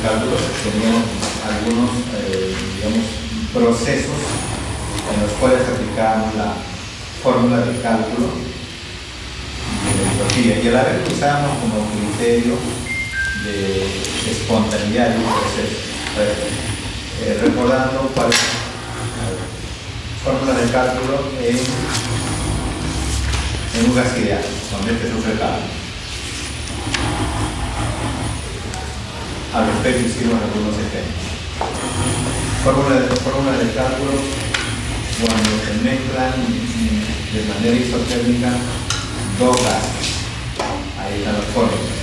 cálculo tenían algunos digamos, procesos en los cuales aplicábamos la fórmula de cálculo de entropía, y a la vez usábamos como criterio de espontaneidad del proceso. Recordando cuál es la fórmula de cálculo en un gas ideal, donde este sufre cálculo. Al respecto hicimos algunos ejemplos. Fórmula de cálculo cuando se mezclan de manera isotérmica dos gases. Ahí están las fórmulas.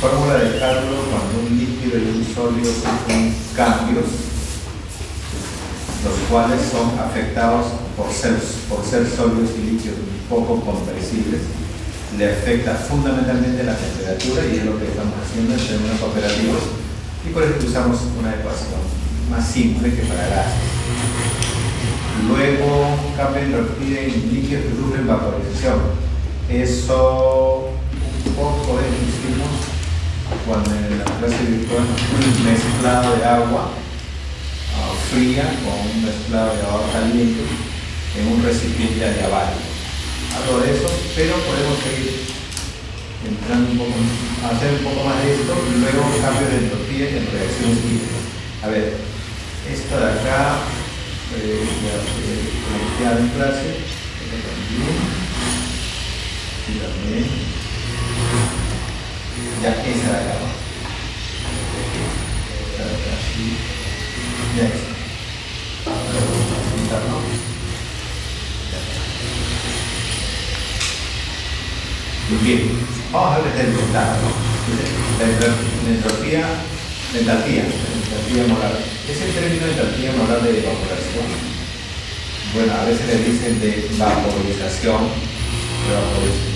Fórmula de cálculo cuando un líquido y un sólido sufren cambios, los cuales son afectados por ser sólidos y líquidos poco compresibles. Le afecta fundamentalmente la temperatura, y es lo que estamos haciendo en términos operativos, y por eso usamos una ecuación más simple que para gases. Luego, cambio de entropía en líquidos que sufren vaporización. Eso un poco hicimos cuando en la clase virtual un mezclado de agua fría con un mezclado de agua caliente en un recipiente adiabático. Algo de eso, pero podemos seguir entrando un poco, hacer un poco más de esto, y luego cambio de entropía en reacciones químicas. A ver, esto de acá, planteado en clase, y también, ya esa de acá, esta de acá, ya está. Bien, vamos a ver el resultado. La entropía molar. Ese término de entropía molar de evaporación, bueno, a veces le dicen de vaporización,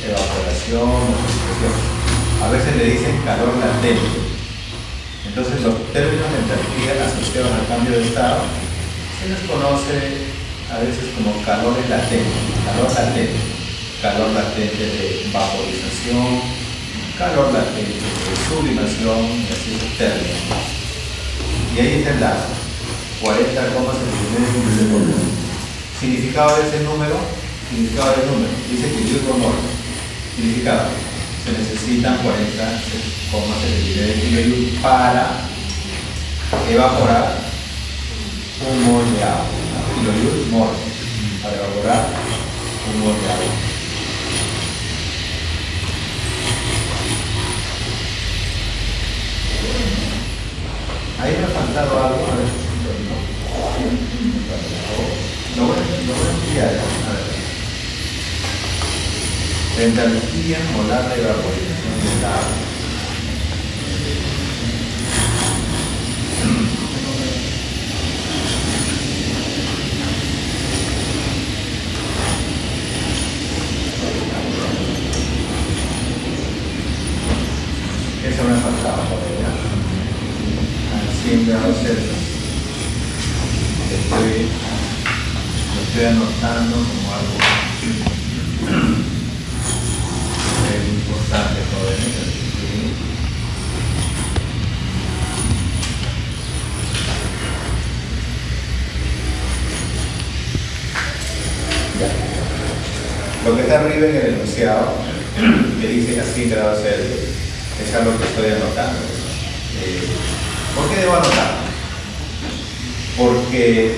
evaporación o concentración. A veces le dicen calor latente. Entonces los términos de entropía asociados al cambio de estado se les conoce a veces como calores latentes, calor latente de vaporización, calor latente de sublimación, y así términos. Y ahí está el dato, 40,79 cm. Significado de ese número, dice que Joule por mol. Significado, se necesitan 40,79 kJ para evaporar un mol de agua. Kilojoule mol, para evaporar un mol de agua. Ahí me ha faltado algo, a ver, lo voy a enviar, a ver. Entropía molar de vaporización del agua. Eso me faltaba todavía. A 100 grados Celsius. Lo estoy anotando como algo importante todo esto. Lo que está arriba en el enunciado, que dice a 100 grados Celsius, es algo que estoy anotando. ¿Por qué debo anotar? Porque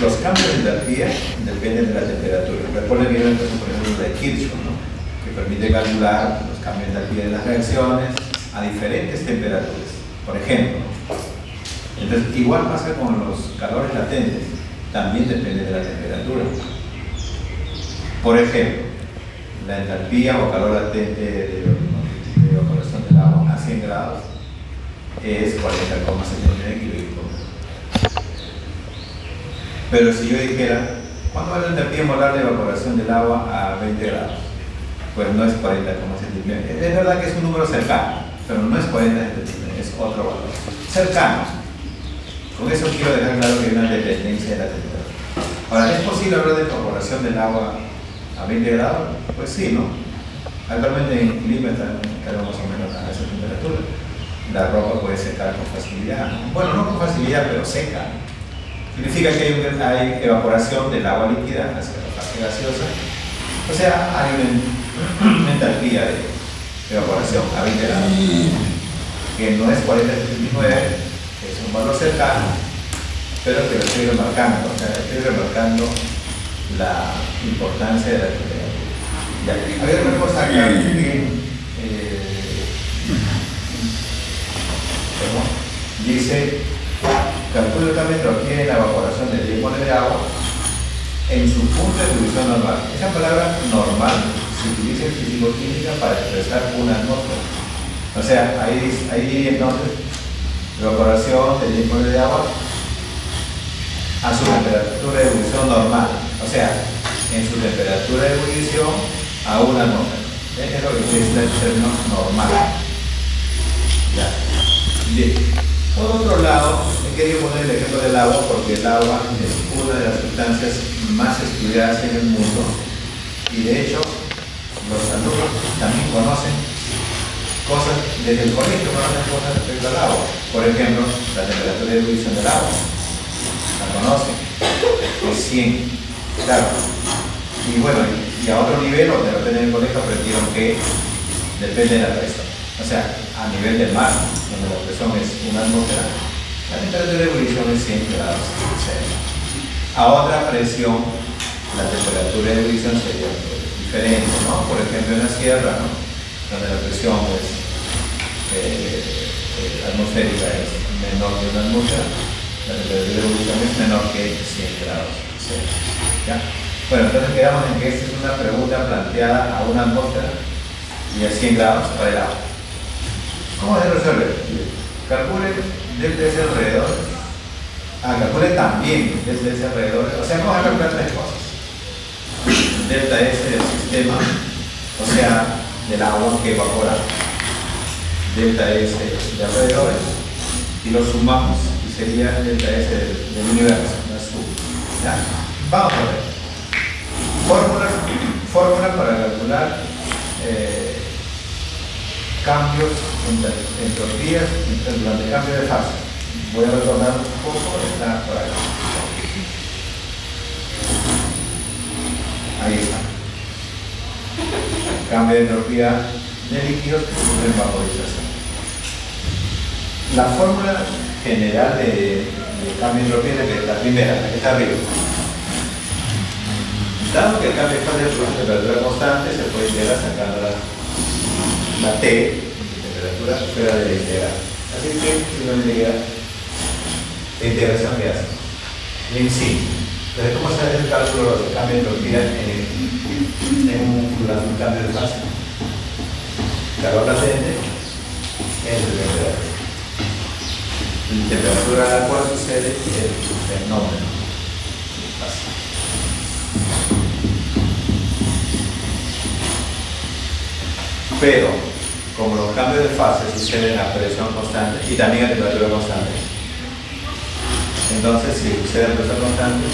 los cambios de entropía dependen de la temperatura. Recuerden que hay una cosa, por ejemplo, de Kirchhoff, ¿no?, que permite calcular los cambios de entropía de las reacciones a diferentes temperaturas. Por ejemplo, entonces, igual pasa con los calores latentes, también depende de la temperatura. Por ejemplo, la entropía o calor latente de evaporación del agua a 100 grados es 40,79 kJ. Pero si yo dijera, ¿cuánto va la entropía molar de evaporación del agua a 20 grados? Pues no es 40,79. Es verdad que es un número cercano, pero no es 40,79, es otro valor. Cercano. Con eso quiero dejar claro que hay una dependencia de la temperatura. Ahora, ¿es posible hablar de evaporación del agua a 20 grados? Pues sí, ¿no? Actualmente en Lima está más o menos a esa temperatura. la ropa puede secar con facilidad, ¿no? Bueno, no con facilidad, pero seca. Significa que hay evaporación del agua líquida hacia la fase gaseosa. O sea, hay una entalpía de evaporación a 20 grados, que no es 40-39, que es un valor cercano, pero que lo estoy remarcando. O sea, estoy remarcando la importancia de la temperatura. Ya, había una cosa acá que dice: calcula el cambio de entropía en la evaporación de 10 moles de agua en su punto de ebullición normal. Esa palabra normal se utiliza en físico-química para expresar una atmósfera. O sea, ahí entonces, evaporación de 10 moles de agua a su temperatura de ebullición normal. O sea, en su temperatura de ebullición a una atmósfera. Es lo que es el término normal. Ya. Bien. Por otro lado, he querido poner el ejemplo del agua porque el agua es una de las sustancias más estudiadas en el mundo y de hecho los alumnos también conocen cosas, desde el colegio conocen cosas respecto al agua. Por ejemplo, la temperatura de ebullición del agua, la conocen, es 100, claro. Y bueno, y a otro nivel, o de repente en el colegio aprendieron que depende de la presión. O sea, a nivel del mar, donde la presión es una atmósfera, la temperatura de ebullición es 100 grados Celsius. A otra presión, la temperatura de ebullición sería diferente, ¿no? Por ejemplo, en la sierra, ¿no? Donde la presión atmosférica es menor que una atmósfera, la temperatura de ebullición es menor que 100 grados Celsius. ¿Ya? Bueno, entonces quedamos en que esta es una pregunta planteada a una atmósfera y a 100 grados para el agua. ¿Cómo se resuelve? Calcule delta S alrededor. Calcule también delta S alrededor. O sea, vamos a calcular tres cosas. Delta S del sistema, o sea, del agua que evapora. Delta S de alrededores. Y lo sumamos y sería delta S del universo. La suma. ¿Ya? Vamos a ver. Fórmula para calcular cambios en entropías durante el cambio de fase. Voy a retornar un poco, está por acá. Ahí está. Cambio de entropía de líquidos que sufren vaporización. La fórmula general de cambio de entropía es la primera, la que está arriba. Dado que el cambio de fase produce temperatura constante, se puede integrar sacando la T de temperatura fuera de la integral. Así que simplemente queda la integración que hace. En sí, entonces, ¿cómo se hace el cálculo del cambio de entropía durante un cambio de fase? Calor latente entre la temperatura a la cual sucede el fenómeno de fase. Pero, como los cambios de fase suceden a presión constante y también a temperatura constante, entonces si sucede a presión constante,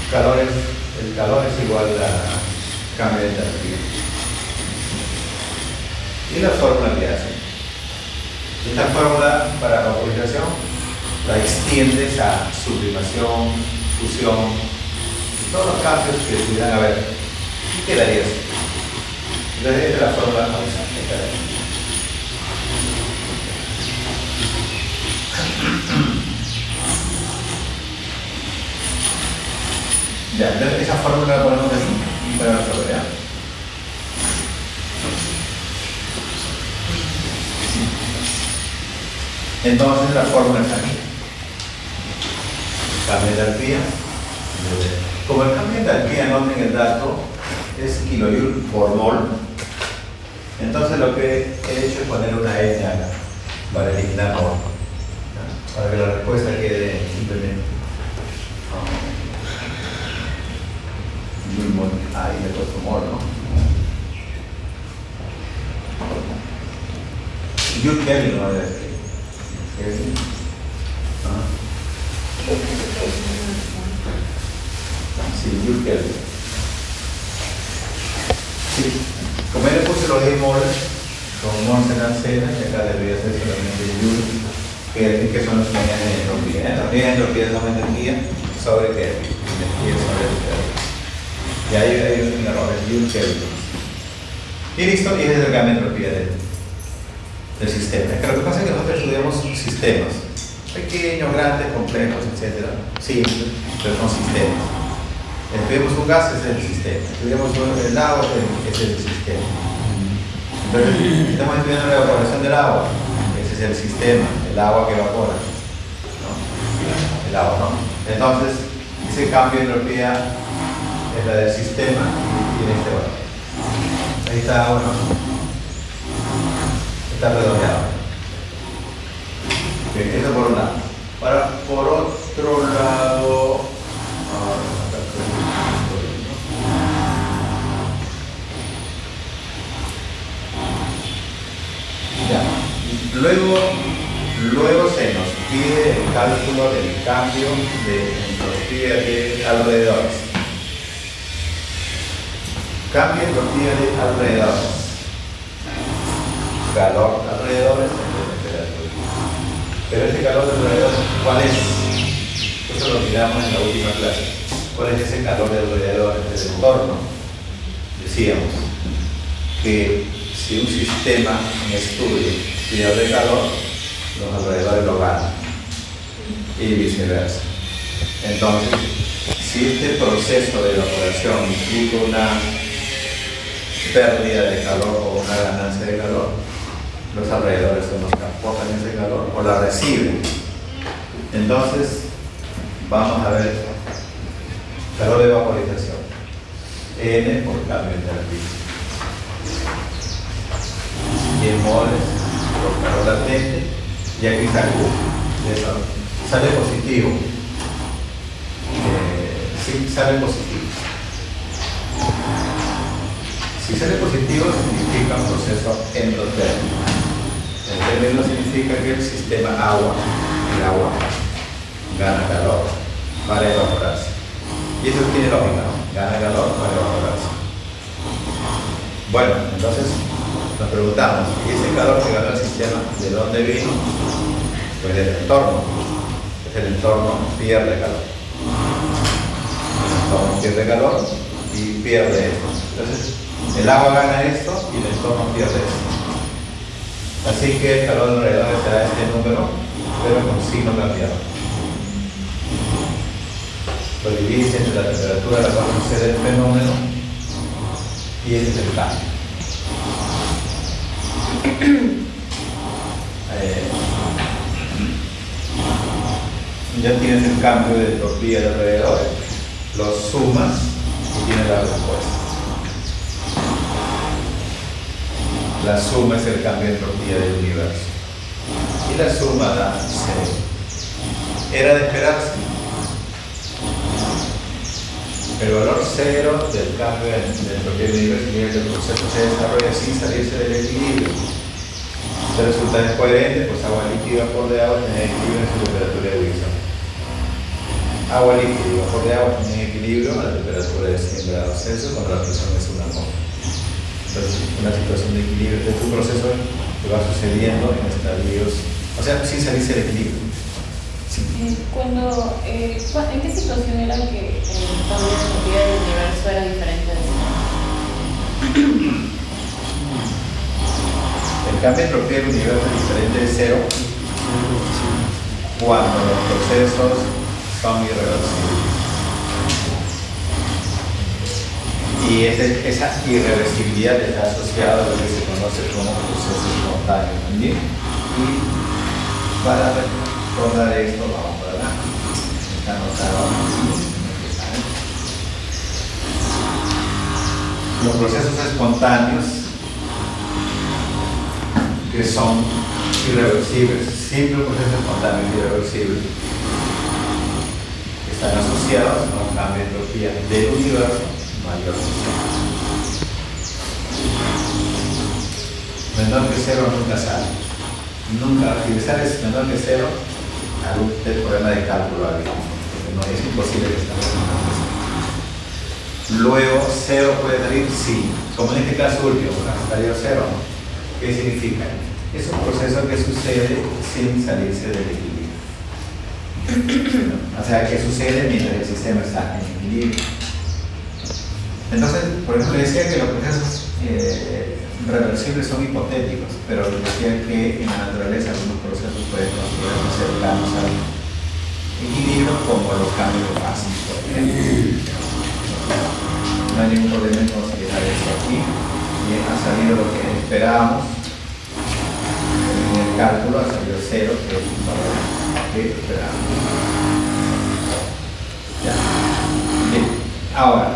el calor es igual a cambio de entropía. Y la fórmula que hace. Esta fórmula para vaporización la extiendes a sublimación, fusión, todos los cambios que pudieran haber. ¿Qué quedaría así? Entonces, esta es la fórmula a usar. Ya, entonces esa fórmula la ponemos aquí para resolver, ¿ya? Entonces la fórmula está aquí. Cambio de entalpía. Como el cambio de entalpía, noten el dato, es kilojoule por mol. Entonces lo que he hecho es poner una N acá para eliminar mol, ¿no? Para que la respuesta quede simplemente joule mol. Ahí le he puesto mol, ¿no? Joule Kelvin no debe ser. Sí, Joule Kelvin. Sí. Como ya le puse los 10 moles, con Monsen Ancena, que acá debería ser solamente Joule, que son las unidades de entropía. Las unidades de entropía son energía sobre Kelvin, energía sobre Kelvin. Y ahí hay un error, es Joule Kelvin. Y listo, y ese es el cambio de entropía del sistema. Es que lo que pasa es que nosotros estudiamos sistemas pequeños, grandes, complejos, etc. Simples, pero son sistemas. Estudiamos un gas, ese es el sistema. Estudiamos el agua, ese es el sistema. Entonces, estamos estudiando la evaporación del agua, ese es el sistema, el agua que evapora, ¿no? El agua, ¿no? Entonces, ese cambio de entropía es la del sistema y tiene este valor. Ahí está, bueno, está redondeado. Okay, eso por un lado. Ahora, por otro lado, ya. Luego se nos pide el cálculo del cambio de entropía de alrededores. Cambio de entropía de alrededores. Calor de alrededores, temperatura. Pero este calor de alrededor, ¿cuál es? Eso lo miramos en la última clase. ¿Cuál es ese calor de alrededor, del entorno? Decíamos que si un sistema en estudio pierde calor, los alrededores lo ganan. Y viceversa. Entonces, si este proceso de evaporación implica una pérdida de calor o una ganancia de calor, los alrededores son los que aportan ese calor o la reciben. Entonces, vamos a ver calor de vaporización. N por cambio de entropía. 10 moles por calor latente. Y aquí está Q. Sale positivo. Sí, sale positivo. Si sale positivo significa un proceso endotérmico. El término significa que el sistema agua, el agua, gana calor para evaporarse. Y eso tiene lógica, ¿no? Gana calor para evaporarse. Bueno, entonces nos preguntamos, ¿y ese calor que ganó el sistema, de dónde vino? Pues del entorno. Pues el entorno pierde calor. El entorno pierde calor y pierde esto. Entonces, el agua gana esto y el entorno pierde esto. Así que el calor alrededor será este número, pero con signo cambiado. Lo divides entre la temperatura a la cual sucede el fenómeno y ese es el cambio. Ya tienes el cambio de entropía de alrededor, lo sumas y tienes la respuesta. La suma es el cambio de entropía del universo. Y la suma da 0. Era de esperarse. El valor 0 del cambio de entropía del universo significa que el proceso se desarrolla sin salirse del equilibrio. Este resulta coherente, pues agua líquida por de agua tiene equilibrio en su temperatura de ebullición. Agua líquida y vapor de agua tienen equilibrio a la temperatura de 100 grados Celsius cuando la presión es 1 mol. Entonces, una situación de equilibrio. Este es un proceso que va sucediendo en estadios, o sea, sin salirse del equilibrio. Sí. ¿En qué situación era que el cambio de entropía del universo era diferente de eso? El cambio de entropía del universo es diferente de 0 cuando los procesos son irreversibles. Y esa irreversibilidad está asociada a lo que se conoce como proceso espontáneo también. Y para recordar esto, vamos para acá. Está anotado aquí. Los procesos espontáneos que son irreversibles, simple proceso espontáneo irreversible, están asociados a un cambio de entropía del universo mayor. Menor que 0 nunca sale. Nunca, si sale menor que 0, algún problema de cálculo había. No es imposible que salga menor que 0. Luego, 0 puede salir, sí. Como en este caso último, salió 0. ¿Qué significa? Es un proceso que sucede sin salirse del equilibrio. O sea, que sucede mientras el sistema está en equilibrio. Entonces, por ejemplo, decía que los procesos reversibles son hipotéticos, pero decía que en la naturaleza algunos procesos pueden considerarse cercanos al equilibrio, como los cambios de fase, por ejemplo. No hay ningún problema en considerar eso aquí. Bien, ha salido lo que esperábamos. En el cálculo ha salido 0, que es un valor que esperábamos. Ya. Bien, ahora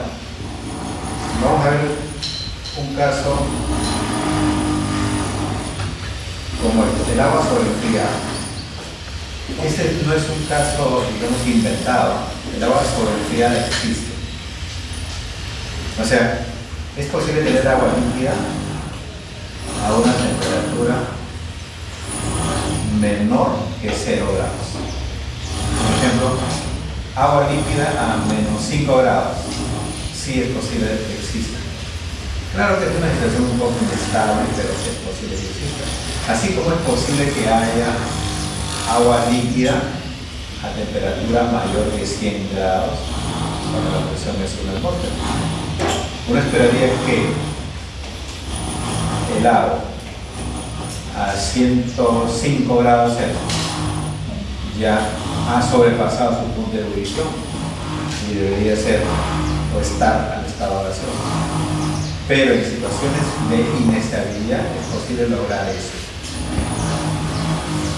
vamos a ver un caso como este, el agua sobrefriada. Este no es un caso, digamos, inventado. El agua sobrefriada existe. O sea, es posible tener agua líquida a una temperatura menor que 0 grados. Por ejemplo, agua líquida a menos 5 grados. Sí es posible que exista. Claro que es una situación un poco inestable, pero sí es posible que exista. Así como es posible que haya agua líquida a temperatura mayor que 100 grados cuando la presión es una atmósfera. Uno esperaría que el agua a 105 grados Celsius ya ha sobrepasado su punto de ebullición y debería ser o estar al estado gaseoso. Pero en situaciones de inestabilidad es posible lograr eso.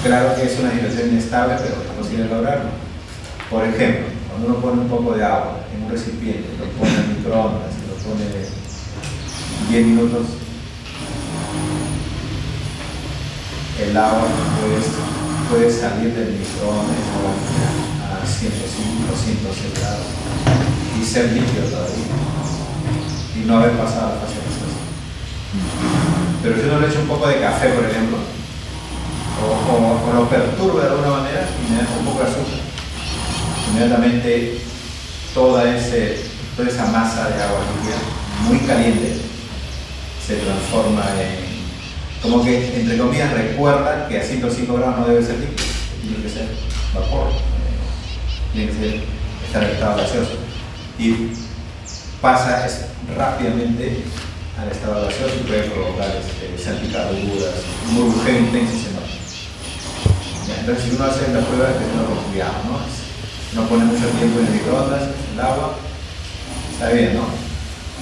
Claro que es una situación inestable, pero es posible lograrlo. Por ejemplo, cuando uno pone un poco de agua en un recipiente, lo pone en microondas, lo pone 10 minutos, el agua puede salir del microondas a 105 o 106 grados y ser líquido todavía y no haber pasado la fase gaseosa. Pero si uno le echa un poco de café, por ejemplo, o lo perturba de alguna manera y me da un poco de azúcar, inmediatamente toda esa masa de agua líquida muy caliente se transforma en, como que entre comillas recuerda que a 105 grados no debe ser líquido, tiene que ser vapor, tiene que ser estar en estado gaseoso y pasa rápidamente al estado gaseoso y puede provocar salpicaduras, un burbujeo intenso y se nota. Entonces, si uno hace la prueba, hay que tenerlo con cuidado, ¿no? No pone mucho tiempo en el microondas, el agua, está bien, ¿no?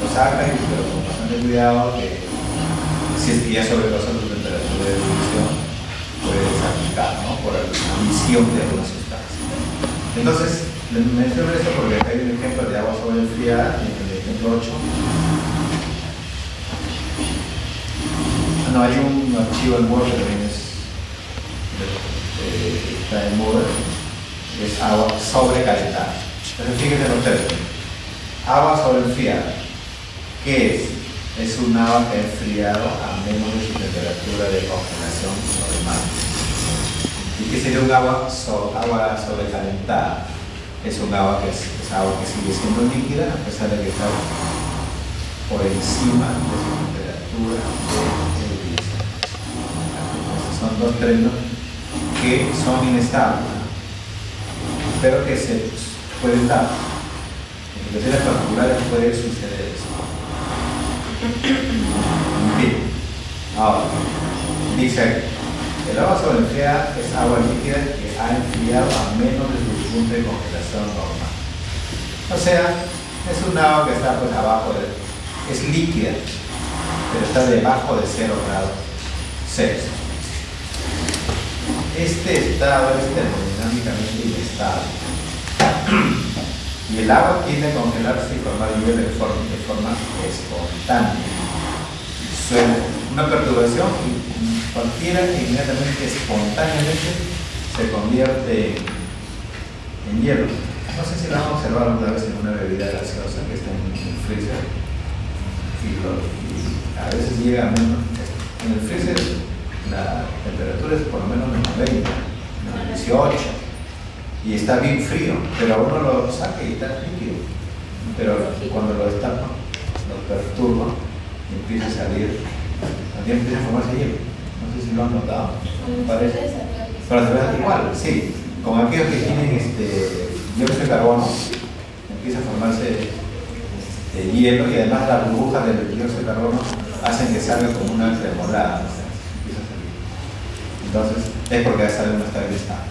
Lo saca, pero con bastante cuidado, que si es que ya sobrepasó tu temperatura de ebullición, puede salpicar, ¿no? Por la emisión de alguna sustancia. Entonces, les menciono esto porque acá hay un ejemplo de agua sobrefriada, en el ejemplo 8. No, hay un archivo en Word que también está en Moodle, es agua sobrecalentada. Entonces fíjense en los términos. Agua sobrefriada, ¿qué es? Es un agua que ha enfriado a menos de su temperatura de congelación normal. ¿Y qué sería un agua sobrecalentada? Es un agua que es agua que sigue siendo líquida a pesar de que está por encima de su temperatura de ebullición. Son dos términos que son inestables, pero que se pueden dar. En situaciones particulares puede suceder eso. Bien, ahora, dice aquí, el agua sobrefriada es agua líquida que ha enfriado a menos de su punto de congelación normal. O sea, es un agua que está pues abajo es líquida, pero está debajo de 0 grados Celsius. Este estado es termodinámicamente inestable y el agua tiende a congelarse y formar hielo de forma espontánea. Suena una perturbación y cualquiera inmediatamente, espontáneamente, se convierte en hielo. No sé si lo han observado alguna vez en una bebida gaseosa que está en el freezer y a veces llega a menos. En el freezer la temperatura es por lo menos menos 20, menos 18 y está bien frío, pero uno lo saca y está líquido, pero cuando lo destapa, lo perturba y empieza a salir También empieza a formarse hielo. No sé si lo han notado. Parece. Para cerveza igual, sí. Con aquellos que tienen dióxido de carbono, empieza a formarse hielo y además las burbujas del dióxido de carbono hacen que salga como una cremolada. O sea, empieza a salir. Entonces, es porque sale una estabilidad.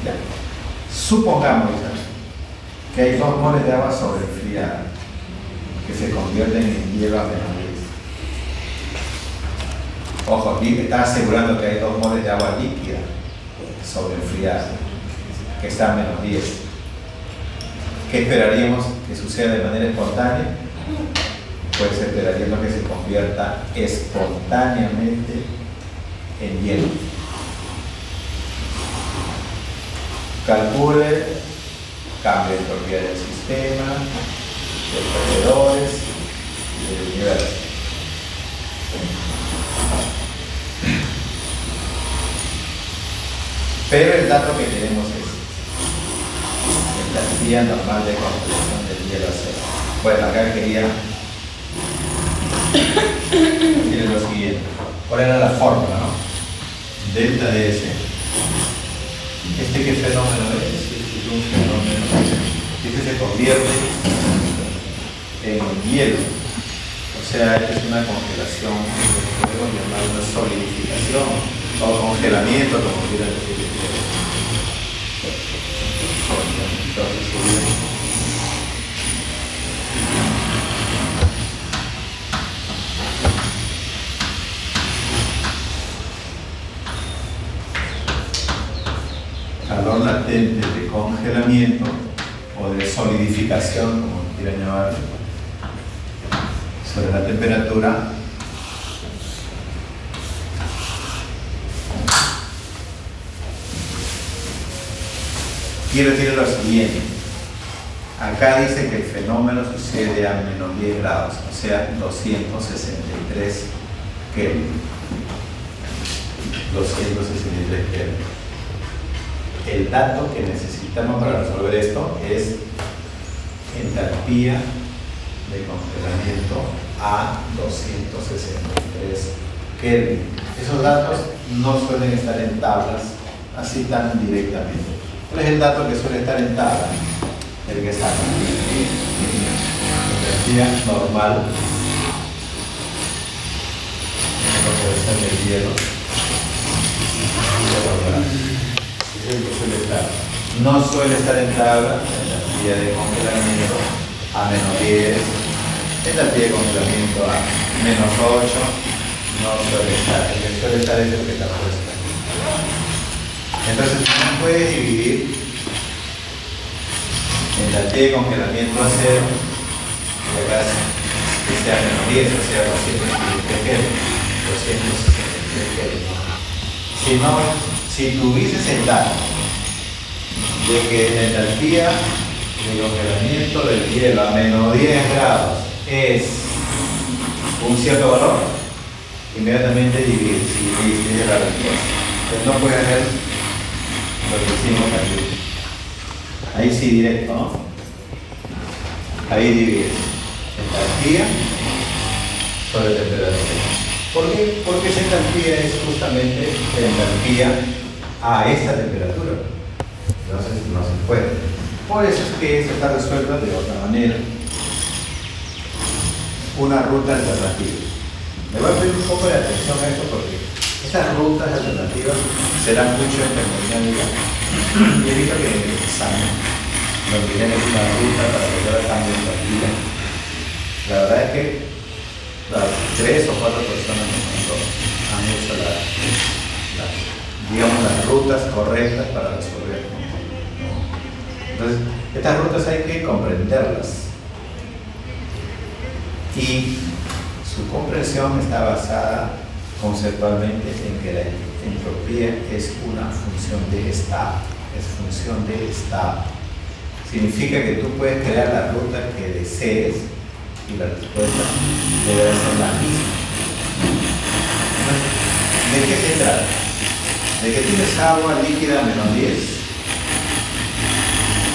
Ya. Supongamos que hay 2 moles de agua sobrefriada que se convierten en hielo a menos 10. Ojo, aquí está asegurando que hay 2 moles de agua líquida sobrefriada que está a menos 10. ¿Qué esperaríamos que suceda de manera espontánea? Pues esperaríamos que se convierta espontáneamente en hielo. Calcule cambio de entropía del sistema, de alrededores y del universo. Pero el dato que tenemos es entropía normal de congelación del hielo a cero. Bueno, acá quería decir lo siguiente. ¿Cuál era la fórmula, no? Delta ds. ¿Qué fenómeno es? Es un fenómeno. Se convierte en hielo. O sea, es una congelación, podemos llamar una solidificación o congelamiento, como quieran decir. Entonces, calor latente de congelamiento o de solidificación, como quieran llamarlo, sobre la temperatura quiero decir lo siguiente. Acá dice que el fenómeno sucede a menos 10 grados, o sea, 263 Kelvin. 263 Kelvin. El dato que necesitamos para resolver esto es entalpía de congelamiento a 263 Kelvin. Esos datos no suelen estar en tablas así tan directamente. ¿Cuál es el dato que suele estar en tabla? El que está aquí. Entalpía normal de congelación del hielo. No suele estar en tabla entropía de congelamiento a menos 10, entropía de congelamiento a menos 8, no suele estar, el que suele estar es el que está puesto. Entonces no puedes dividir entropía de congelamiento a 0, que sea menos 10, o sea 263 Kelvin, 263 Kelvin. Si tuvieses el dato de que la entalpía de congelamiento del hielo a menos 10 grados es un cierto valor, inmediatamente divides la respuesta. Entonces no puedes hacer lo que hicimos aquí. Ahí sí directo, ¿no? Ahí divides entalpía sobre temperatura. ¿Por qué? Porque esa entalpía es justamente la entalpía a esta temperatura. Entonces no se puede. Por eso es que se está resuelto de otra manera. Una ruta alternativa. Me voy a pedir un poco de atención a esto porque estas rutas alternativas se dan mucho en termodinámica. Y he visto que en el examen nos piden una ruta para lograr el cambio de entalpía. La verdad es que las 3 o 4 personas que han hecho digamos, las rutas correctas para resolver. Entonces, estas rutas hay que comprenderlas. Y su comprensión está basada conceptualmente en que la entropía es una función de estado. Es función de estado. Significa que tú puedes crear la ruta que desees y la respuesta debe ser la misma. ¿De qué se trata? De que tienes agua líquida a menos 10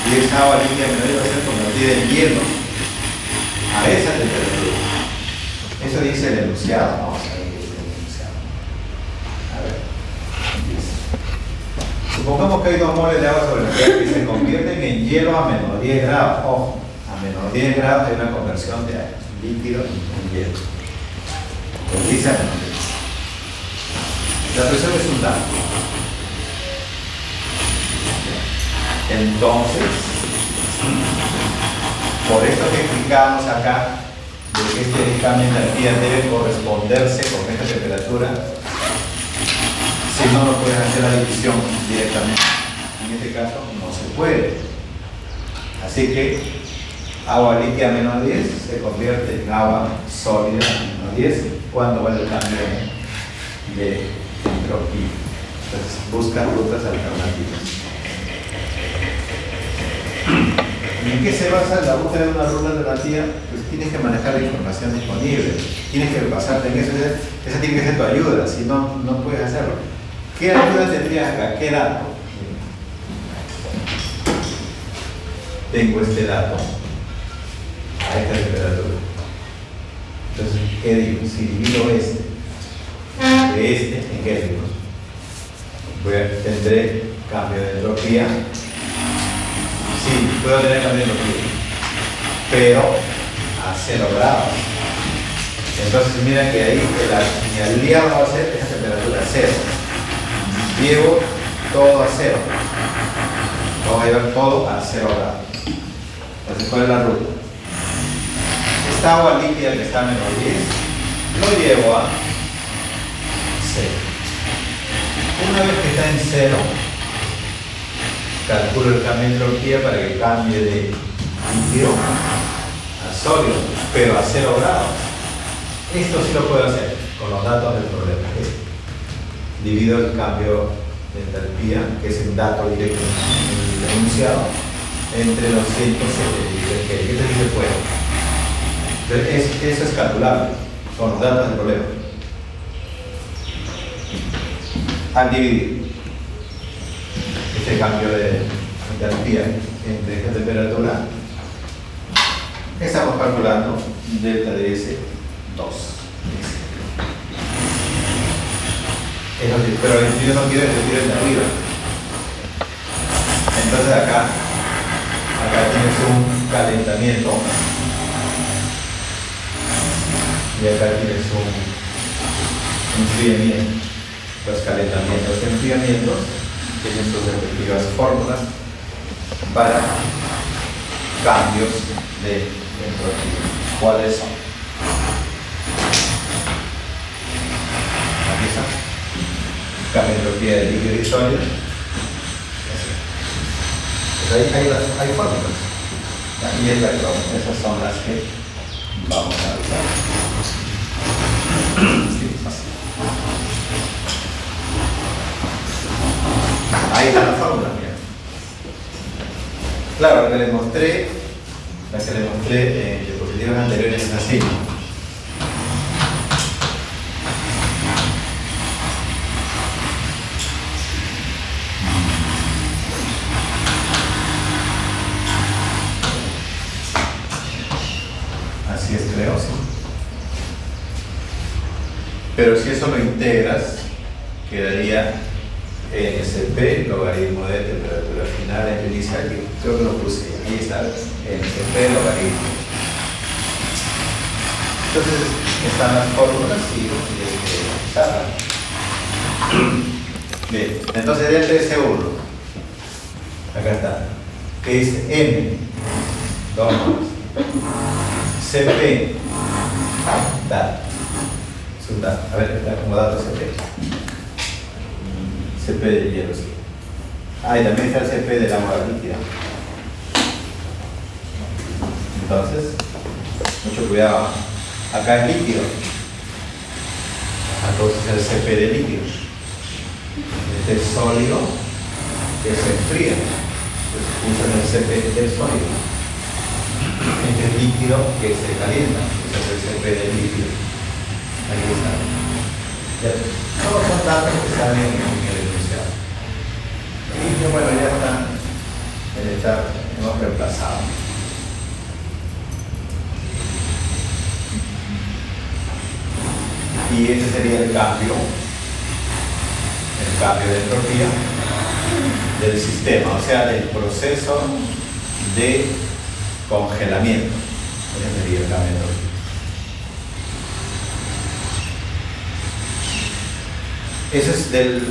y esa agua líquida a menos 10 va a ser convertida en hielo a esa temperatura. Eso Esto dice el enunciado. Vamos a ver qué dice el enunciado. A ver. Dice. Supongamos que hay 2 moles de agua sobre el hielo que se convierten en hielo a menos 10 grados. Ojo, a menos 10 grados hay una conversión de líquido en hielo. Pues dice a menos 10. La presión es un dato. Entonces, por esto que explicamos acá, de que este cambio de energía debe corresponderse con esta temperatura, si no, no puedes hacer la división directamente. En este caso, no se puede. Así que agua líquida a menos 10 se convierte en agua sólida a menos 10 cuando va el cambio de entropía. Entonces, busca rutas alternativas. ¿En qué se basa la búsqueda de una ruta alternativa? Pues tienes que manejar la información disponible, tienes que basarte en eso, esa tiene que ser tu ayuda, si no, no puedes hacerlo. ¿Qué ayuda tendrías acá? ¿Qué dato? Tengo este dato a esta temperatura. Entonces, ¿qué digo? Si divido este de este, ¿en qué digo? Tendré cambio de entropía. Sí, puedo tener cambio de entropía, pero a 0 grados. Entonces mira que ahí mi aliado va a ser esa temperatura 0. Llevo todo a 0. Vamos a llevar todo a 0 grados. Entonces, ¿cuál es la ruta? Esta agua líquida que está a menos 10, lo llevo a 0. Una vez que está en 0, calculo el cambio de entropía para que cambie de líquido a sólido, pero a 0 grados. Esto sí lo puedo hacer con los datos del problema. Divido el cambio de entropía, que es el dato directo en el enunciado, entre los 173 que eso sí se puede. Entonces, eso es calculable con los datos del problema. Al dividir este cambio de entropía entre esta temperatura, estamos calculando delta de S 2. Pero yo no quiero decir el de arriba. Entonces acá tienes un calentamiento y acá tienes un enfriamiento. Los calentamientos y enfriamientos tienen sus respectivas fórmulas para cambios de entropía. ¿Cuáles son? Aquí está. Cambio de entropía de líquido y sólido. Pues hay fórmulas. Y esas son las que vamos a usar. Sí, fácil. Ahí está la fórmula, mira. Claro, la que les mostré en diapositivas anteriores es así. Así es, creo, sí. Pero si eso lo integras, quedaría NSP, logaritmo de temperatura final en inicial, creo que lo puse, ahí está, NSP, logaritmo. Entonces están las fórmulas y usarlas. Bien, entonces delta de S1, acá está, que dice M, 2 moles, CP, dato, es un dato, a ver, como dato CP. CP del hielo, sí. Ah, y también está el CP del agua líquida. Entonces, mucho cuidado. Acá es líquido. Entonces el CP de líquido. Este es sólido que se enfría. Entonces usan el CP del sólido. Este es líquido que se calienta. Ese es el CP del líquido. Aquí está. Todos son datos que salen en el enunciado. Y bueno, ya está, hemos reemplazado. cambio de entropía del sistema, o sea, del proceso de congelamiento. Ese sería el cambio de entropía. Eso es del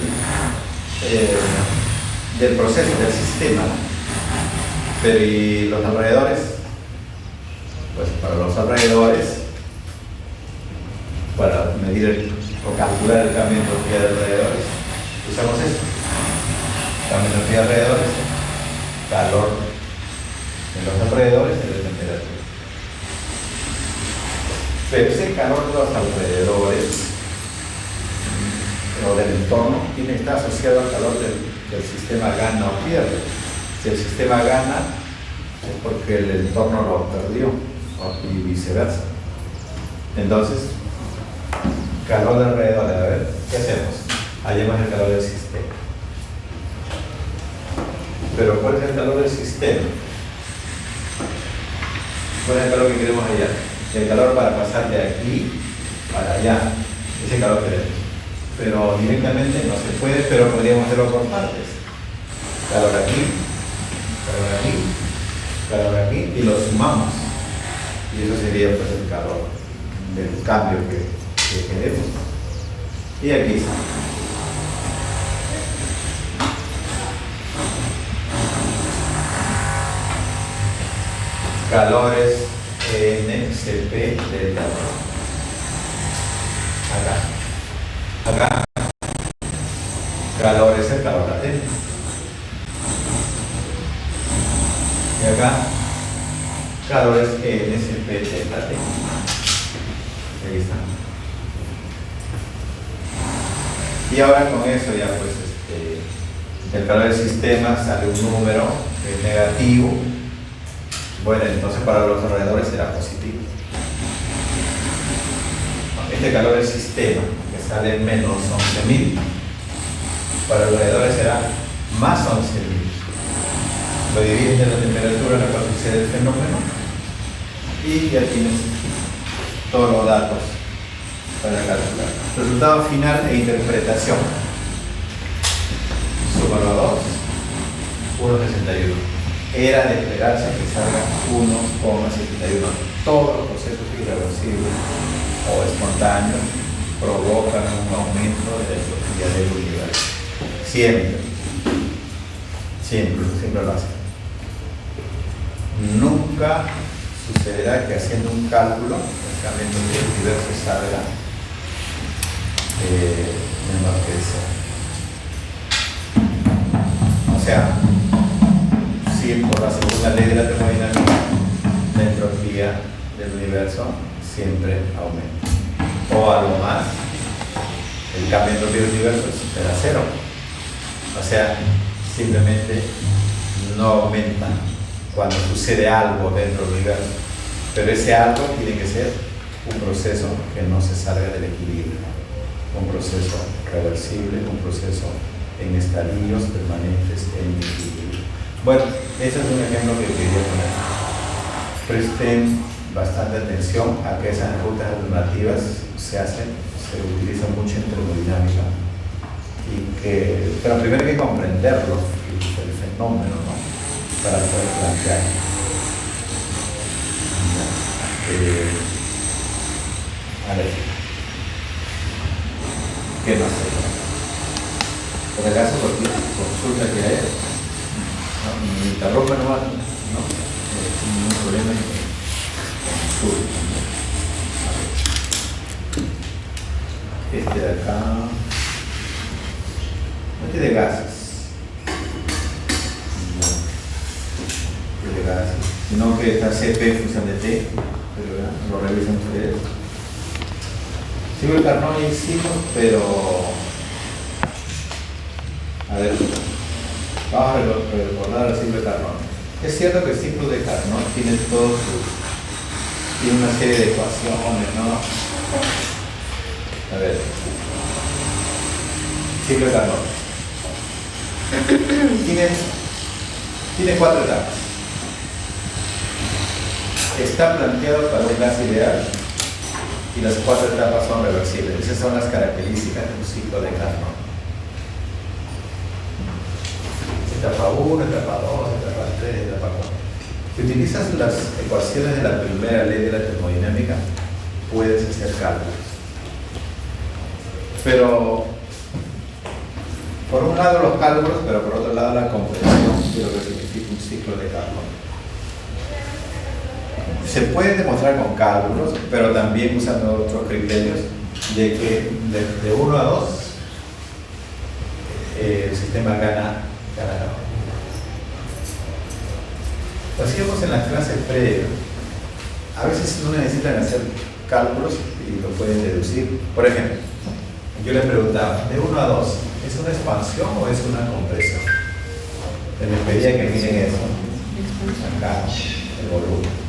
proceso, del sistema. Pero ¿y los alrededores? Pues para los alrededores, para medir o calcular el cambio de entropía de alrededores, usamos esto. Cambio de entropía de alrededores, calor en los alrededores y la temperatura. Pero ese calor de los alrededores o del entorno tiene que estar asociado al calor del sistema gana o pierde. Si el sistema gana es porque el entorno lo perdió y viceversa. Entonces, calor de alrededor, a ver, ¿qué hacemos? Hallemos el calor del sistema. Pero ¿cuál es el calor del sistema? ¿Cuál es el calor que queremos hallar? El calor para pasar de aquí para allá. Ese calor queremos. Pero directamente no se puede, pero podríamos hacerlo por partes. Calor aquí, calor aquí, calor aquí, y lo sumamos. Y eso sería pues el calor del cambio que queremos. Y aquí está. Calores NCP delta. Acá. Calor es el calor latente. Y acá, calor es NCP delta T. Ahí está. Y ahora con eso ya pues el calor del sistema sale un número que es negativo. Bueno, entonces para los alrededores será positivo. Este calor del sistema que sale menos 11.000, para los alrededores será más 11.000. Lo divides de la temperatura en la cual sucede el fenómeno y ya tienes todos los datos para calcular. Resultado final e interpretación. Súmalo a 2, 1,61. Era de esperarse que salga 1,71. Todos los procesos irreversibles o espontáneos provocan un aumento de la entropía del universo. Siempre lo hacen. Nunca sucederá que haciendo un cálculo, el cambio del universo salga menor que eso. O sea, si por la segunda ley de la termodinámica, la entropía del universo siempre aumenta. O algo más, el cambio de entropía del universo será cero. O sea, simplemente no aumenta cuando sucede algo dentro del universo. Pero ese algo tiene que ser un proceso que no se salga del equilibrio. Un proceso reversible, un proceso en estadios permanentes en equilibrio. Bueno, ese es un ejemplo que quería poner. Presten bastante atención a que esas rutas alternativas se utilizan mucho en termodinámica. Pero primero hay que comprenderlo, el fenómeno, ¿no? Para poder plantear. A ver, ¿qué más hay? Por acaso, cualquier consulta que haya, ¿no? Me interrumpa nomás, ¿no? Sin ningún problema. Este de acá, este de gases, este de gases, sino que está CP función de T, pero ¿verdad? Lo revisan ustedes. Ciclo de Carnot ya hicimos, pero a ver, vamos a recordar el ciclo de Carnot. Es cierto que el ciclo de Carnot tiene tiene una serie de ecuaciones, ¿no? A ver, ciclo de Carnot. Tiene 4 etapas. Está planteado para un gas ideal y las 4 etapas son reversibles. Esas son las características de un ciclo de Carnot. Etapa 1, etapa 2, etapa 3, etapa 4. Si utilizas las ecuaciones de la primera ley de la termodinámica, puedes hacer cálculos. Pero, por un lado los cálculos, pero por otro lado la comprensión de lo que significa un ciclo de Carnot. Se puede demostrar con cálculos, pero también usando otros criterios, de que de 1 a 2 el sistema gana. Lo hacíamos en las clases previas. A veces no necesitan hacer cálculos y lo pueden deducir. Por ejemplo, yo le preguntaba, de 1 a 2, ¿es una expansión o es una compresión? Les pedía que miren eso. Acá, el volumen.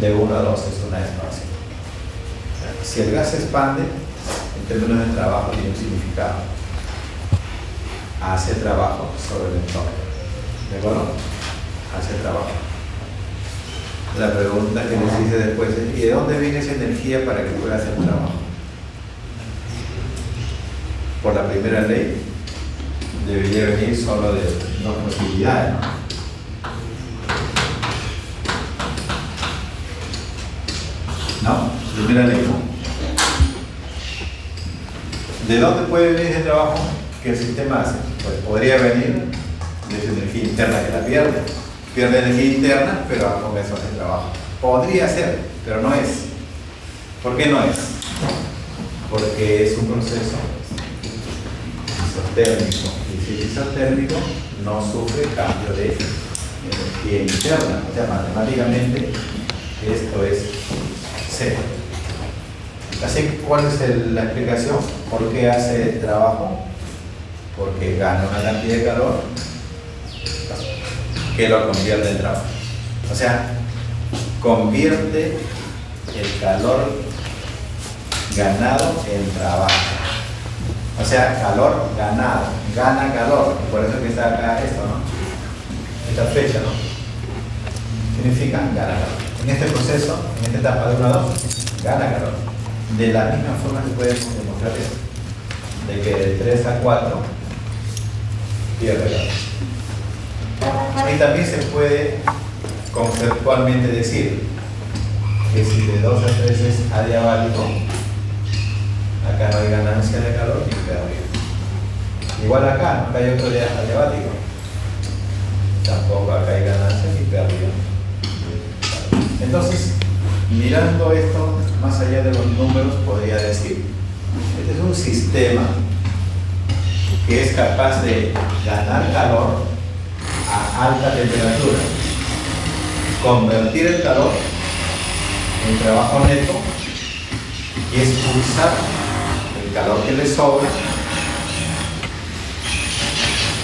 De 1 a 2 es una expansión. Si el gas se expande, en términos de trabajo tiene un significado. Hace trabajo sobre el entorno. ¿De acuerdo? Hace trabajo. La pregunta que les hice después es, ¿y de dónde viene esa energía para que pueda hacer trabajo? Por la primera ley, debería venir solo de dos posibilidades, ¿no? No, primera ley, ¿no? ¿De dónde puede venir ese trabajo que el sistema hace? Pues podría venir de su energía interna que la pierde. Pierde energía interna, pero con eso hace trabajo. Podría ser, pero no es. ¿Por qué no es? Porque es un proceso isotérmico. Y si es isotérmico, no sufre cambio de energía interna. O sea, matemáticamente, esto es cero. Así, ¿cuál es la explicación? ¿Por qué hace trabajo? Porque gana una cantidad de calor que lo convierte en trabajo. O sea, convierte el calor ganado en trabajo. O sea, calor ganado, gana calor. Por eso que está acá esto, ¿no? Esta flecha, ¿no? Significa gana calor. En este proceso, en esta etapa de 1 a 2, gana calor. De la misma forma que podemos demostrar esto, de que de 3 a 4 pierde calor. Y también se puede conceptualmente decir que si de 2 a 3 es adiabático, acá no hay ganancia de calor ni pérdida. Igual acá, no hay otro adiabático, tampoco acá hay ganancia ni pérdida. Entonces, mirando esto más allá de los números, podría decir, este es un sistema que es capaz de ganar calor a alta temperatura, convertir el calor en trabajo neto y expulsar el calor que le sobra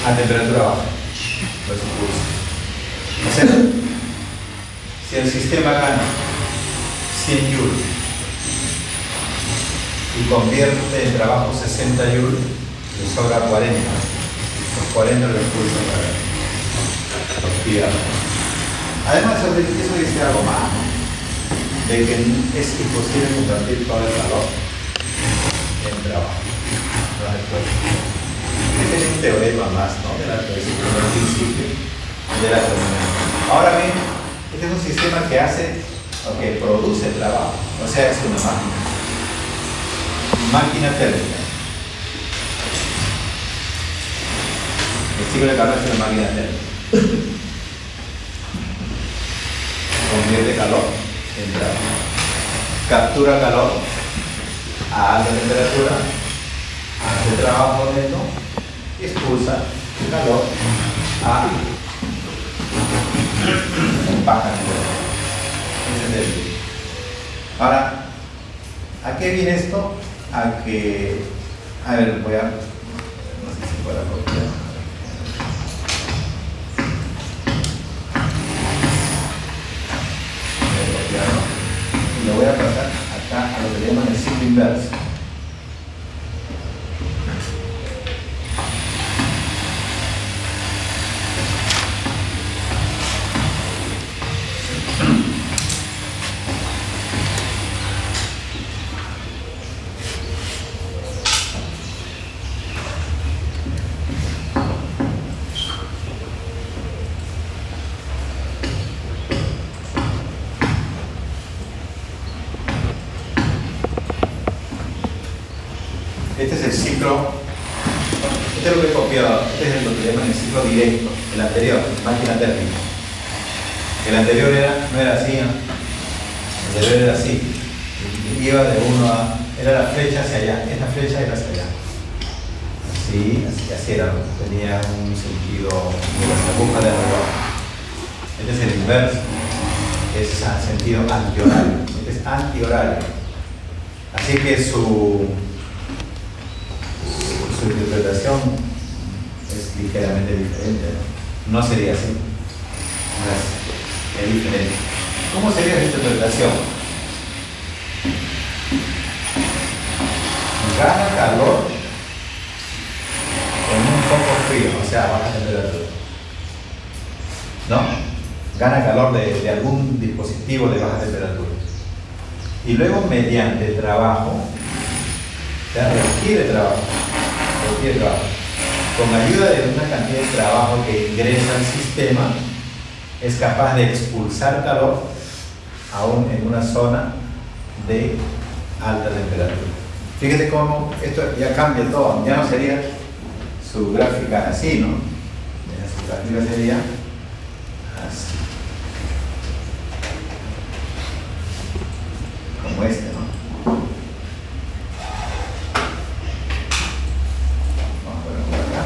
a temperatura baja. Lo expulsa. O sea, si el sistema gana 100 joules y convierte en trabajo 60 joules, le sobra 40. Los 40 lo expulsan para los pierde. Además, eso dice algo más, ¿no? De que es imposible convertir todo el calor en trabajo. No se puede. Este es un teorema más, ¿no? De la principio de la termodinámica. Ahora bien, este es un sistema que hace o que produce trabajo, o sea, es una máquina térmica. El ciclo de calor es una máquina térmica. Convierte calor en trabajo. Captura calor a alta temperatura, hace trabajo neto y expulsa calor a baja temperatura. Ahora, ¿a qué viene esto? A que, a ver, voy a, no sé si puedo copiar. Y lo voy a pasar acá a lo que le llaman el ciclo inverso. el ciclo, este es lo que he copiado, este es lo que llaman el ciclo directo, el anterior, máquina térmica. El anterior no era así, ¿no? El anterior era así, iba de uno a, era la flecha hacia allá, esta flecha era hacia allá. Así era, tenía un sentido de las agujas de reloj. Este es el inverso, es sentido antihorario, este es antihorario. Así que su interpretación es ligeramente diferente, no sería así, es diferente. ¿Cómo sería esta interpretación? Gana calor en un foco frío, o sea, a baja temperatura. ¿No? Gana calor de algún dispositivo de baja temperatura. Y luego, mediante trabajo, o sea, requiere trabajo, con ayuda de una cantidad de trabajo que ingresa al sistema, es capaz de expulsar calor aún en una zona de alta temperatura. Fíjese cómo esto ya cambia todo, ya no sería su gráfica así, ¿no? Su gráfica sería así. Como este, ¿no? Vamos a ponerlo por acá.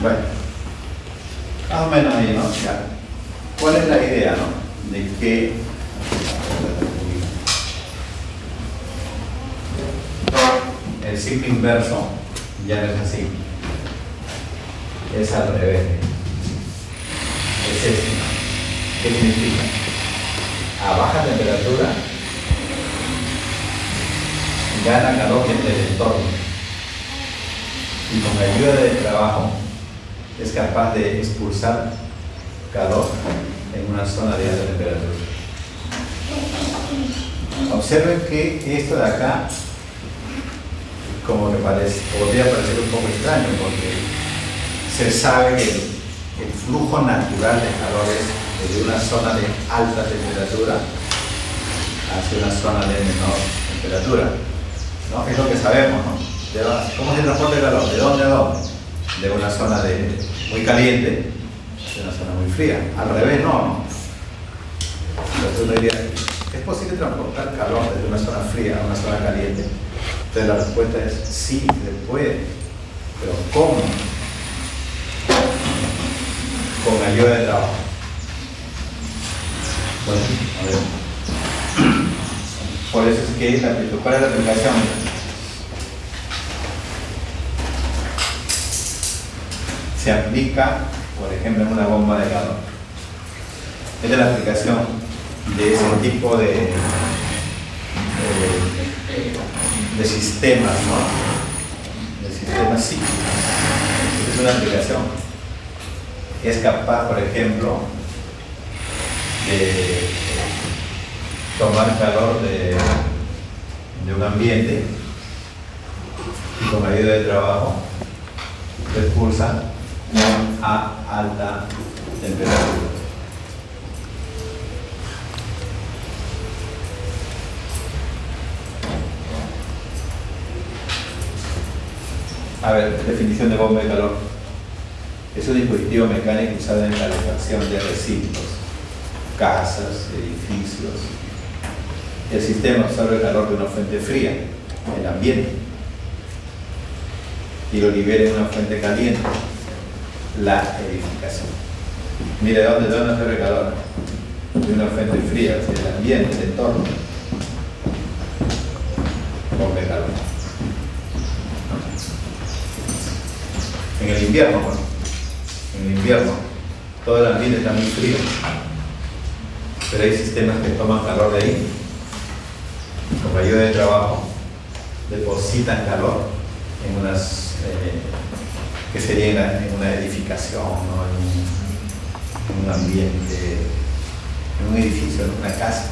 Bueno, más o menos ahí, ¿no? Ya. ¿Cuál es la idea, no? De que el ciclo inverso ya no es así, es al revés. Es este. ¿Qué significa? A baja temperatura gana calor del entorno y con ayuda del trabajo es capaz de expulsar calor en una zona de alta temperatura. Observen que esto de acá como que podría parecer un poco extraño porque se sabe que el flujo natural de calor es de una zona de alta temperatura hacia una zona de menor temperatura, ¿no? Es lo que sabemos, ¿no? ¿Cómo se transporta el calor? ¿De dónde a dónde? De una zona muy caliente a una zona muy fría. Al revés, no. Entonces uno diría, ¿es posible transportar calor desde una zona fría a una zona caliente? Entonces la respuesta es sí, se puede. ¿Pero cómo? Con ayuda de trabajo. Bueno, a ver. Por eso es que ¿cuál es la aplicación? Se aplica, por ejemplo, en una bomba de calor. Esta es la aplicación de ese tipo de sistemas, ¿no? De sistemas psíquicos. Es una aplicación. Es capaz, por ejemplo, de tomar calor de un ambiente y con ayuda de trabajo lo expulsa a alta temperatura. A ver, definición de bomba de calor. Es un dispositivo mecánico usado en calefacción de recintos, casas, edificios. El sistema absorbe el calor de una fuente fría, el ambiente, y lo libera en una fuente caliente, la edificación. Mire, ¿de dónde absorbe el calor? De una fuente fría, o sea, el ambiente, el entorno. Bomba de calor. En el invierno, bueno, en el invierno todo el ambiente está muy frío, pero hay sistemas que toman calor de ahí, con ayuda de trabajo depositan calor en unas que sería en una edificación, ¿no? En un ambiente, en un edificio, en una casa.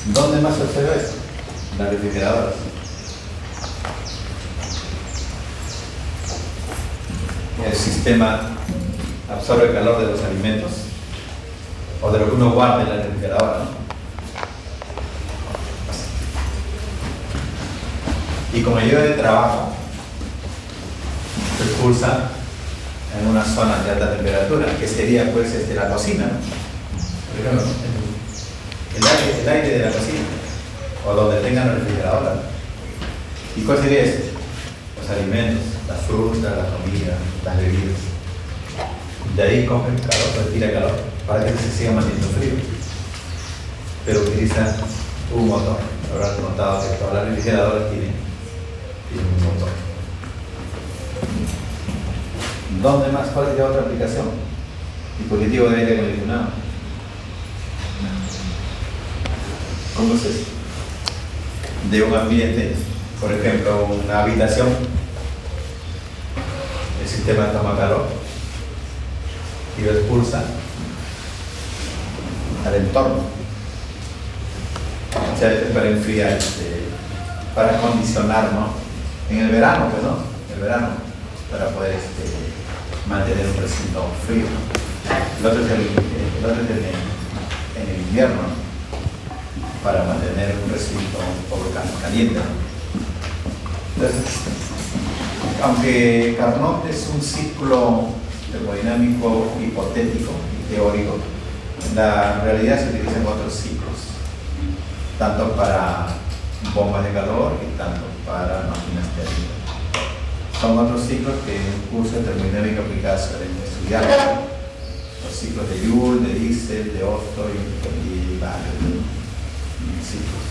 ¿Dónde más se observa esto? Las refrigeradoras. El sistema absorbe el calor de los alimentos o de lo que uno guarda en la refrigeradora, ¿no? Y como lleva de trabajo, se expulsa en una zona de alta temperatura, que sería pues la cocina, ¿no? Por ejemplo, el aire de la cocina, o donde tengan la refrigeradora. ¿Y cuál sería este? Los alimentos, las frutas, la comida, las bebidas. De ahí coge el calor, retira calor, para que se siga manteniendo frío. Pero utiliza un motor. Habrán notado que todas las refrigeradoras tienen un motor. ¿Dónde más? ¿Cuál sería otra aplicación? Dispositivo de aire acondicionado. ¿Cómo es eso? De un ambiente, por ejemplo, una habitación, el sistema toma calor y lo expulsa al entorno. O sea, para enfriar, para acondicionar, ¿no? En el verano, pues, ¿no? En el verano, para poder mantener un recinto frío. El otro es en el invierno, ¿no? Para mantener un recinto un poco caliente. Entonces, aunque Carnot es un ciclo termodinámico hipotético y teórico, en la realidad se utilizan otros ciclos, tanto para bombas de calor y tanto para máquinas térmicas. Son otros ciclos que en un curso de termodinámica aplicada suelen estudiar. Los ciclos de Joule, de Diesel, de Otto y varios ciclos.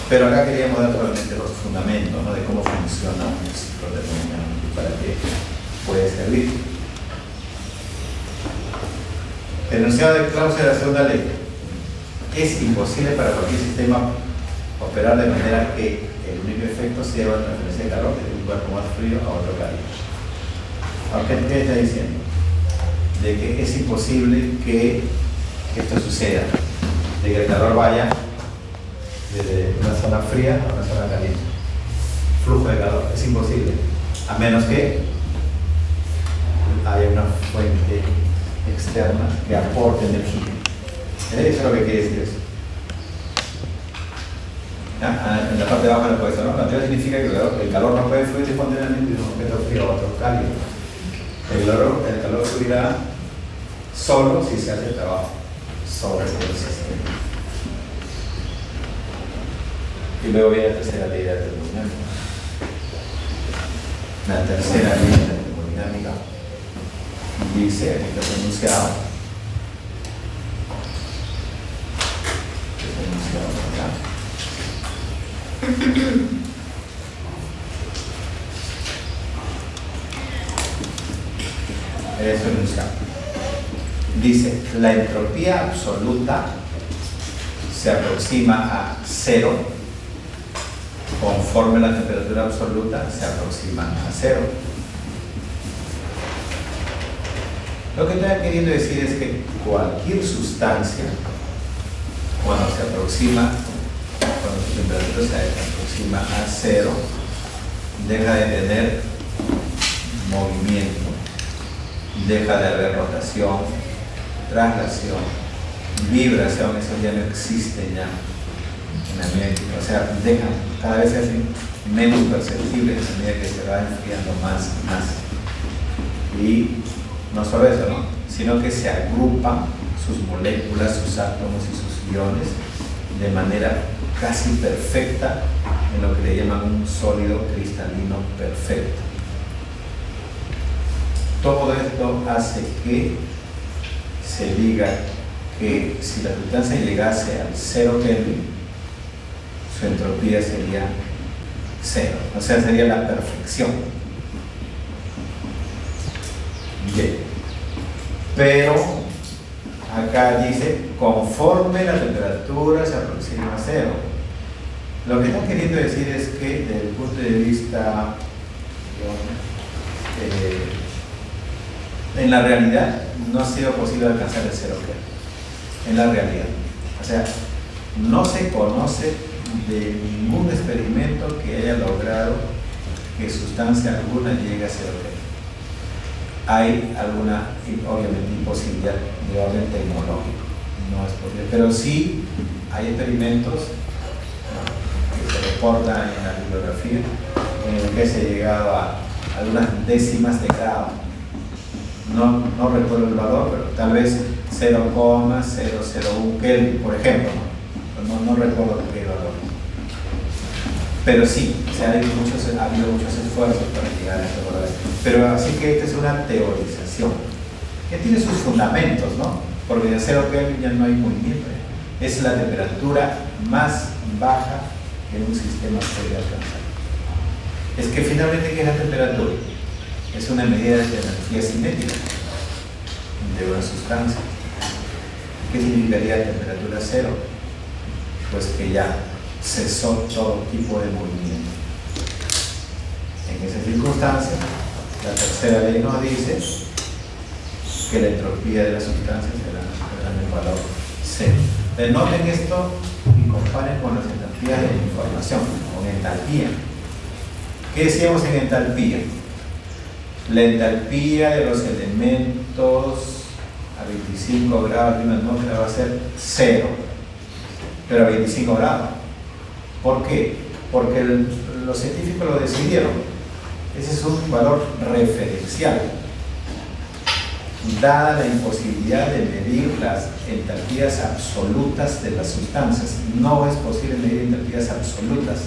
Pero acá queríamos dar realmente los fundamentos, ¿no? De cómo funciona un ciclo termodinámico y para qué puede servir. El enunciado de Clausius de la segunda ley: es imposible para cualquier sistema operar de manera que el único efecto sea la transferencia de calor de un cuerpo más frío a otro cálido. Aunque, ¿qué está diciendo? De que es imposible que esto suceda, de que el calor vaya desde una zona fría a una zona caliente. Flujo de calor, es imposible, a menos que haya una fuente externa que aporte energía. Eso es lo que quiere decir eso. En la parte de abajo de la ecuación, ¿no? La teoría significa que el calor no puede fluir espontáneamente de un objeto frío a otro cálido. El calor fluirá solo si se hace el trabajo sobre el sistema. Y luego viene la tercera ley de la termodinámica. La tercera ley de la termodinámica dice, aquí está enunciado, eso enunciado. Dice, la entropía absoluta se aproxima a cero conforme la temperatura absoluta se aproxima a cero. Lo que está queriendo decir es que cualquier sustancia, cuando su temperatura se aproxima a cero, deja de tener movimiento, deja de haber rotación, traslación, vibración, eso ya no existe ya en la medida, o sea, cada vez se hacen menos perceptibles a medida que se va enfriando más y más. Y no solo eso, ¿no? Sino que se agrupan sus moléculas, sus átomos y sus iones de manera casi perfecta en lo que le llaman un sólido cristalino perfecto. Todo esto hace que se diga que si la sustancia llegase al 0 Kelvin, su entropía sería 0, o sea, sería la perfección. Bien. Pero acá dice, conforme la temperatura se aproxima a 0. Lo que está queriendo decir es que desde el punto de vista, en la realidad no ha sido posible alcanzar el cero Kelvin. En la realidad. O sea, no se conoce de ningún experimento que haya logrado que sustancia alguna llegue a cero Kelvin. Hay alguna, obviamente, imposibilidad de orden tecnológico. No es posible. Pero sí hay experimentos que se reportan en la bibliografía en el que se ha llegado a algunas décimas de grado. No recuerdo el valor, pero tal vez 0,001 Kelvin, por ejemplo. No recuerdo qué valor. Pero sí, ha habido muchos esfuerzos para llegar a estos valores. Pero así que esta es una teorización que tiene sus fundamentos, ¿no? Porque de 0 Kelvin ya no hay movimiento. Es la temperatura más baja que un sistema puede alcanzar. Es que finalmente, ¿qué es la temperatura? Es una medida de energía cinética de una sustancia. ¿Qué significaría temperatura cero? Pues que ya cesó todo tipo de movimiento. En esa circunstancia, la tercera ley nos dice que la entropía de la sustancia será el valor cero. Noten esto y comparen con las entalpías de la información, con entalpía. ¿Qué decíamos en entalpía? La entalpía de los elementos a 25 grados de una atmósfera va a ser cero, pero a 25 grados. ¿Por qué? Porque los científicos lo decidieron. Ese es un valor referencial. Dada la imposibilidad de medir las entalpías absolutas de las sustancias, no es posible medir entalpías absolutas,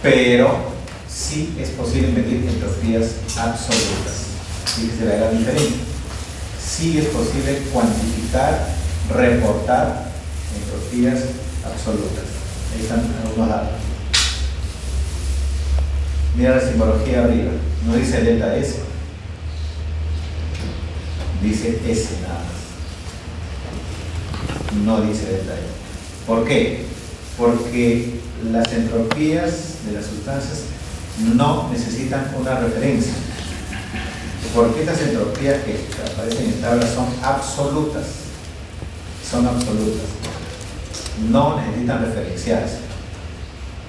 pero sí es posible medir entropías absolutas. Fíjese la gran diferencia. Sí es posible cuantificar, reportar entropías absolutas. Ahí están algunos datos. Mira la simbología arriba. No dice delta S. Dice S nada más. No dice delta S. ¿Por qué? Porque las entropías de las sustancias no necesitan una referencia. Porque estas entropías que aparecen en tabla son absolutas. Son absolutas. No necesitan referenciarse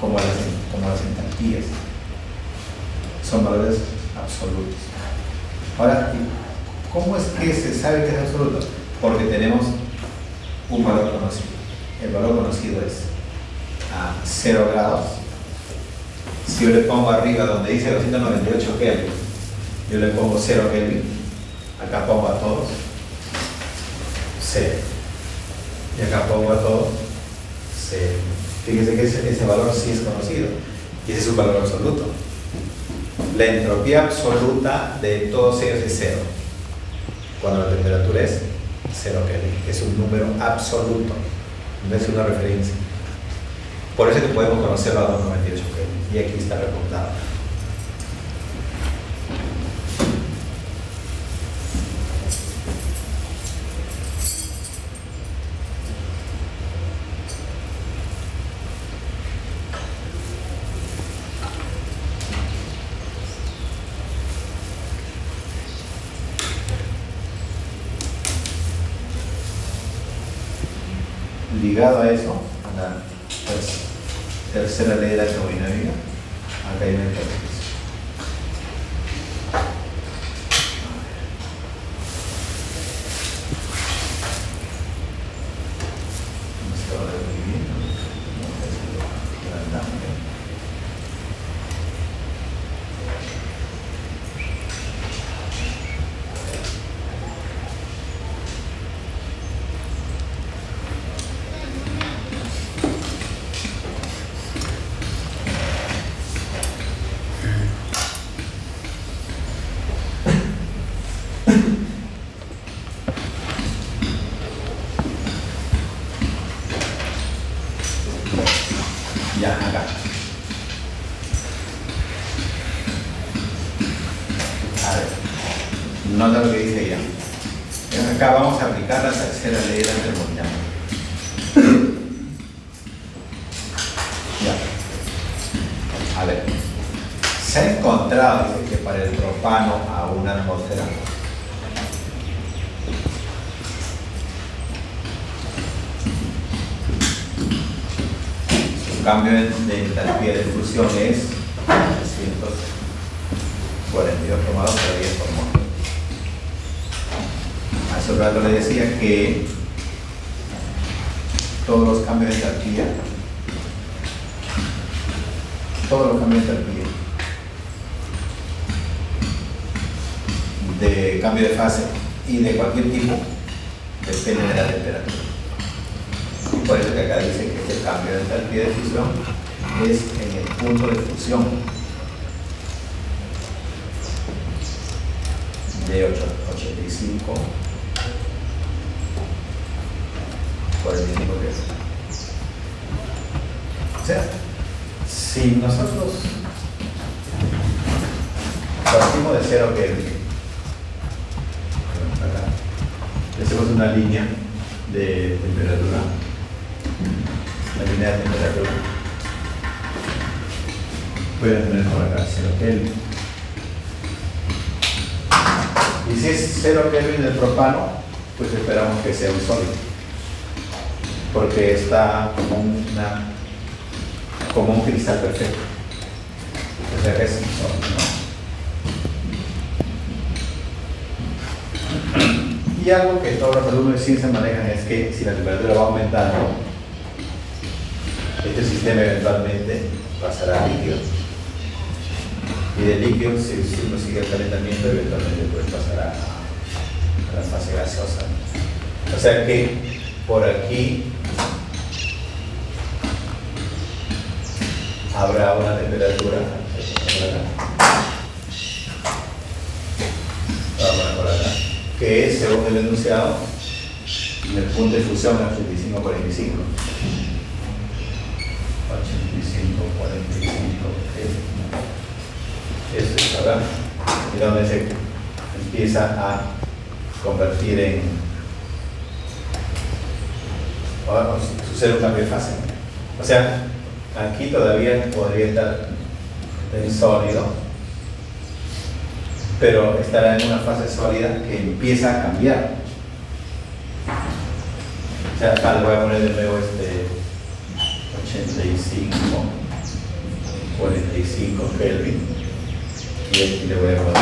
como las entalpías. Son valores absolutos. Ahora, ¿cómo es que se sabe que es absoluto? Porque tenemos un valor conocido. El valor conocido es a 0 grados. Si yo le pongo arriba donde dice 298 Kelvin, yo le pongo 0 Kelvin, acá pongo a todos 0, y acá pongo a todos 0. Fíjese que ese valor sí es conocido, y ese es un valor absoluto. La entropía absoluta de todos ellos es 0, cuando la temperatura es 0 Kelvin. Es un número absoluto, no es una referencia. Por eso es que podemos conocerlo a 298 Kelvin, y aquí está reportado. Ligado a eso, a la tercera ley de la termodinámica, acá hay una ejercicio. Ya, acá. A ver, nota lo que dice ya. Acá vamos a aplicar la tercera ley de la termodinámica. Se ha encontrado, dice, que para el propano a una atmósfera su cambio de entalpía de fusión es 342,2 por 10 por mol. Hace un rato le decía que todos los cambios de entalpía, de cambio de fase y de cualquier tipo depende de la temperatura. Y por eso que acá dice que este cambio de entalpía de fusión es en el punto de fusión de 85 por el 25 que es. O sea, si nosotros partimos de 0 Kelvin, hacemos una línea de temperatura, la línea de temperatura, pueden poner por acá 0 Kelvin. Y si es 0 Kelvin el propano, pues esperamos que sea un sólido, porque está como un cristal perfecto. O sea que es un sólido, ¿no? Y algo que todos los alumnos de ciencia manejan es que si la temperatura va aumentando, este sistema eventualmente pasará a líquido. Y de líquido, si uno sigue el calentamiento, eventualmente puede pasar a la fase gaseosa. O sea que por aquí habrá una temperatura que es, según el enunciado, en el punto de fusión a 85-45. 85-45. Eso es acá, y donde se empieza a convertir en, ahora sucede un cambio de fase. O sea, aquí todavía podría estar en sólido, pero estará en una fase sólida que empieza a cambiar. O sea, acá le voy a poner de nuevo 85-45 Kelvin. Y aquí le voy a poner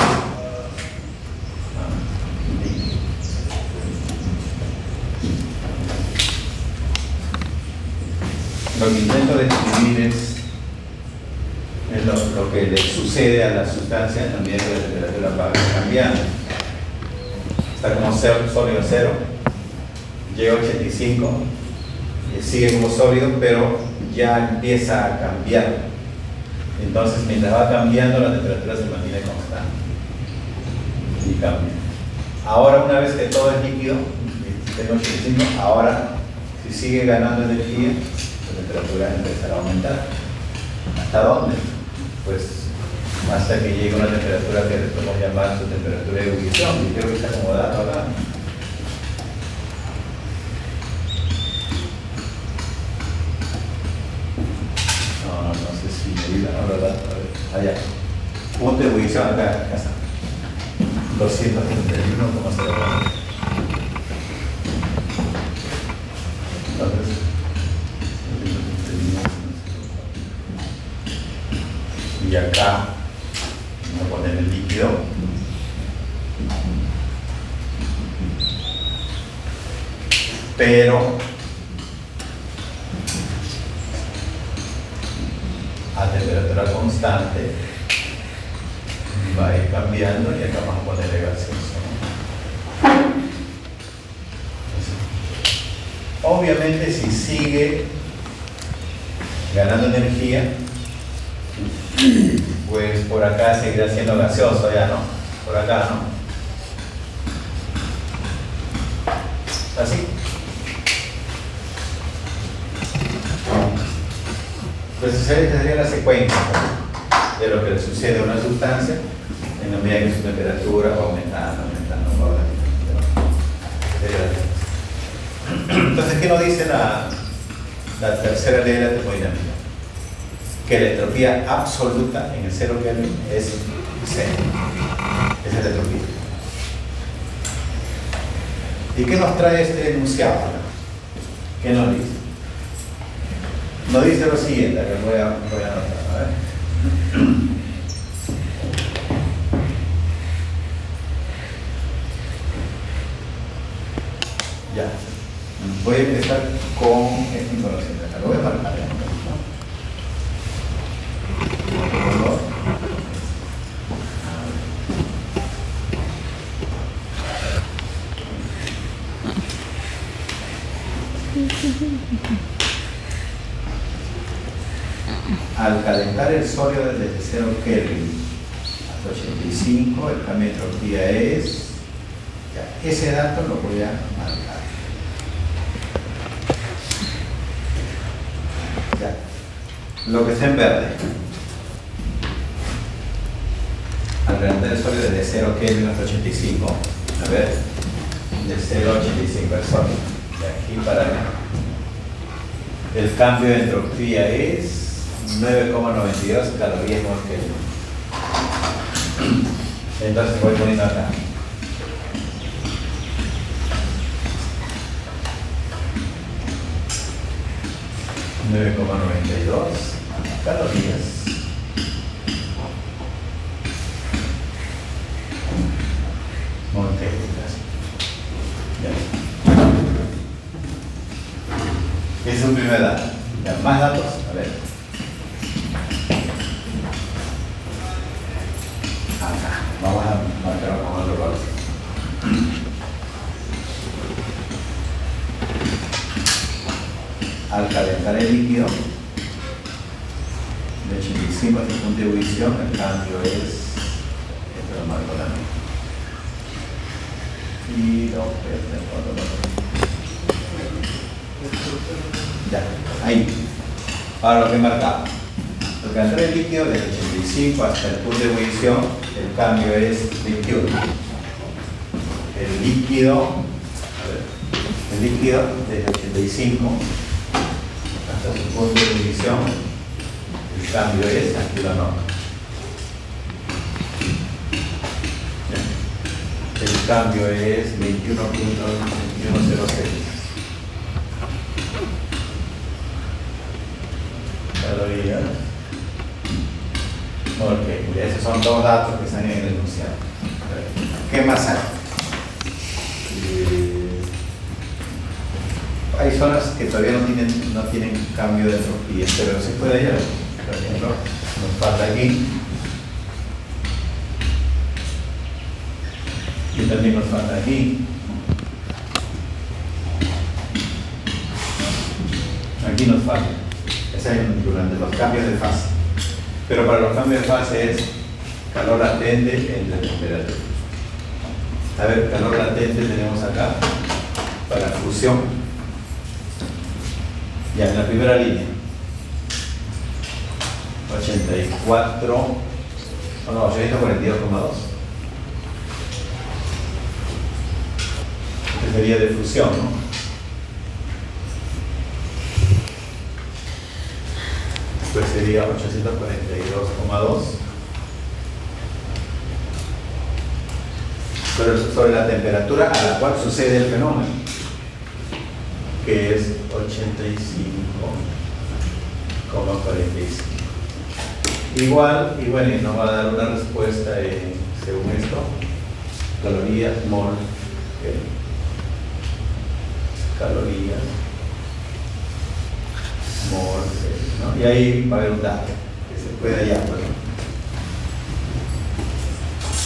lo que intento describir es lo que le sucede a la sustancia en la medida que la temperatura va cambiando. Está como sólido 0, llega a 85, sigue como sólido, pero ya empieza a cambiar. Entonces, mientras va cambiando, la temperatura se mantiene constante y cambia. Ahora, una vez que todo es líquido, tengo 85, ahora, si sigue ganando energía, la temperatura empezará a aumentar. ¿Hasta dónde? Pues hasta que llegue a una temperatura que podemos llamar su temperatura de ebullición, y creo que está acomodado acá. No sé si medida, no, ¿verdad? Allá. Punto de ebullición acá está. 231,0. Entonces, y acá vamos a poner el líquido. Pero a temperatura constante va a ir cambiando y acá vamos a ponerle gaseoso, ¿no? Obviamente, si sigue ganando energía, pues por acá seguirá siendo gaseoso ya, ¿no? Por acá, ¿no? Así. Pues esa sería la secuencia de lo que le sucede a una sustancia en la medida que su temperatura va aumentando. Entonces, ¿qué nos dice la tercera ley de la termodinámica? que la entropía absoluta en el 0 Kelvin es 0. Esa es la entropía. ¿Y qué nos trae este enunciado? ¿Qué nos dice? Nos dice lo siguiente, que voy a anotar, a ver. Ya. Voy a empezar con esta información. Lo voy a marcar. Al calentar el sólido desde 0 Kelvin hasta 85, el cambio de entropía es... Ya, ese dato lo voy a marcar. Ya. Lo que está en verde. Al calentar el sólido desde 0 Kelvin hasta 85. A ver. De 0 a 85 el sólido. De aquí para allá. El cambio de entropía es 9,92 calorías por Kelvin. Entonces voy poniendo acá. $9,92 calorías montélicas. Ese es un primer dato. Ya, más datos, a ver. Acá, vamos a marcar con otro color. Al calentar el líquido de 85 a su punto de ebullición, el cambio es, esto lo marco también, y lo ya, ahí. Ahora lo que he marcado, al calentar el líquido de 85 hasta el punto de ebullición, el cambio es 21. El líquido desde 85 hasta su punto de ebullición, el cambio es, aquí lo anoto. El cambio es 21.2106 calorías. Ok, esos son dos datos que están en el enunciado. ¿Qué más hay? Hay zonas que todavía no tienen cambio de entropía, pero se puede hallar. Por ejemplo, nos falta aquí. Y también nos falta aquí. Aquí nos falta. Ese es durante los cambios de fase. Pero para los cambios de fase es calor latente entre temperatura. A ver, calor latente tenemos acá para fusión. Ya, en la primera línea, 84, no, 842,2. Este sería de fusión, ¿no? Pues sería 842,2. Pero sobre la temperatura a la cual sucede el fenómeno, que es 85,45. Igual, y bueno, y nos va a dar una respuesta según esto, calorías, mol, calorías, mol, ¿no? Y ahí va a haber un dato que se puede hallar, ¿no?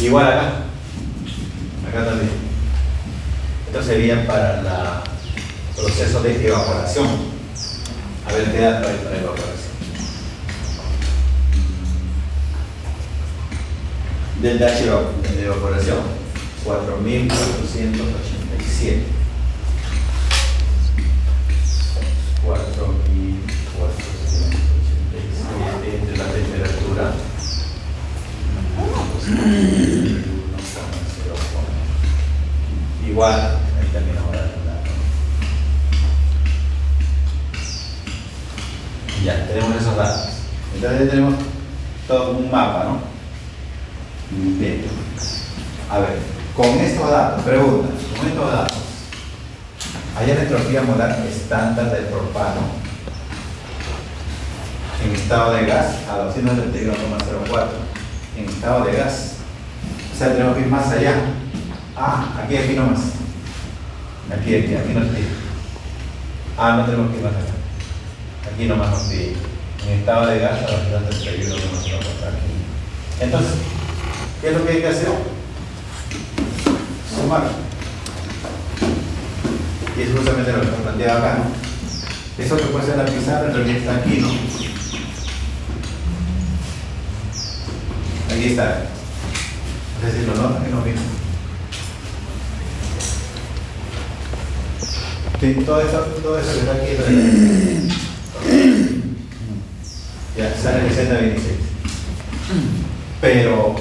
Igual acá también. Esto sería para la proceso de evaporación. A ver qué dato hay para evaporación. Del dash de evaporación, 4.487. 4.487 entre la temperatura 1,0. Igual, ahí también ahora el dato. Ya, tenemos esos datos. Entonces A ver, con estos datos, pregunta, con estos datos, ¿hay la entropía molar estándar del propano en estado de gas a 271,04? En estado de gas. O sea, tenemos que ir más allá. Ah, aquí nomás. Aquí nos pide. Ah, no tenemos que ir más allá. Aquí nomás nos pide. En estado de gas a 271,04. Entonces, ¿qué es lo que hay que hacer? Sumar. Y es justamente lo que nos plantea acá, ¿no? Eso que puede ser la pizarra, en realidad está aquí, ¿no? Aquí está. Es decir, lo notan que no mismo. Sí, todo eso que está aquí ya sale el Z26. Pero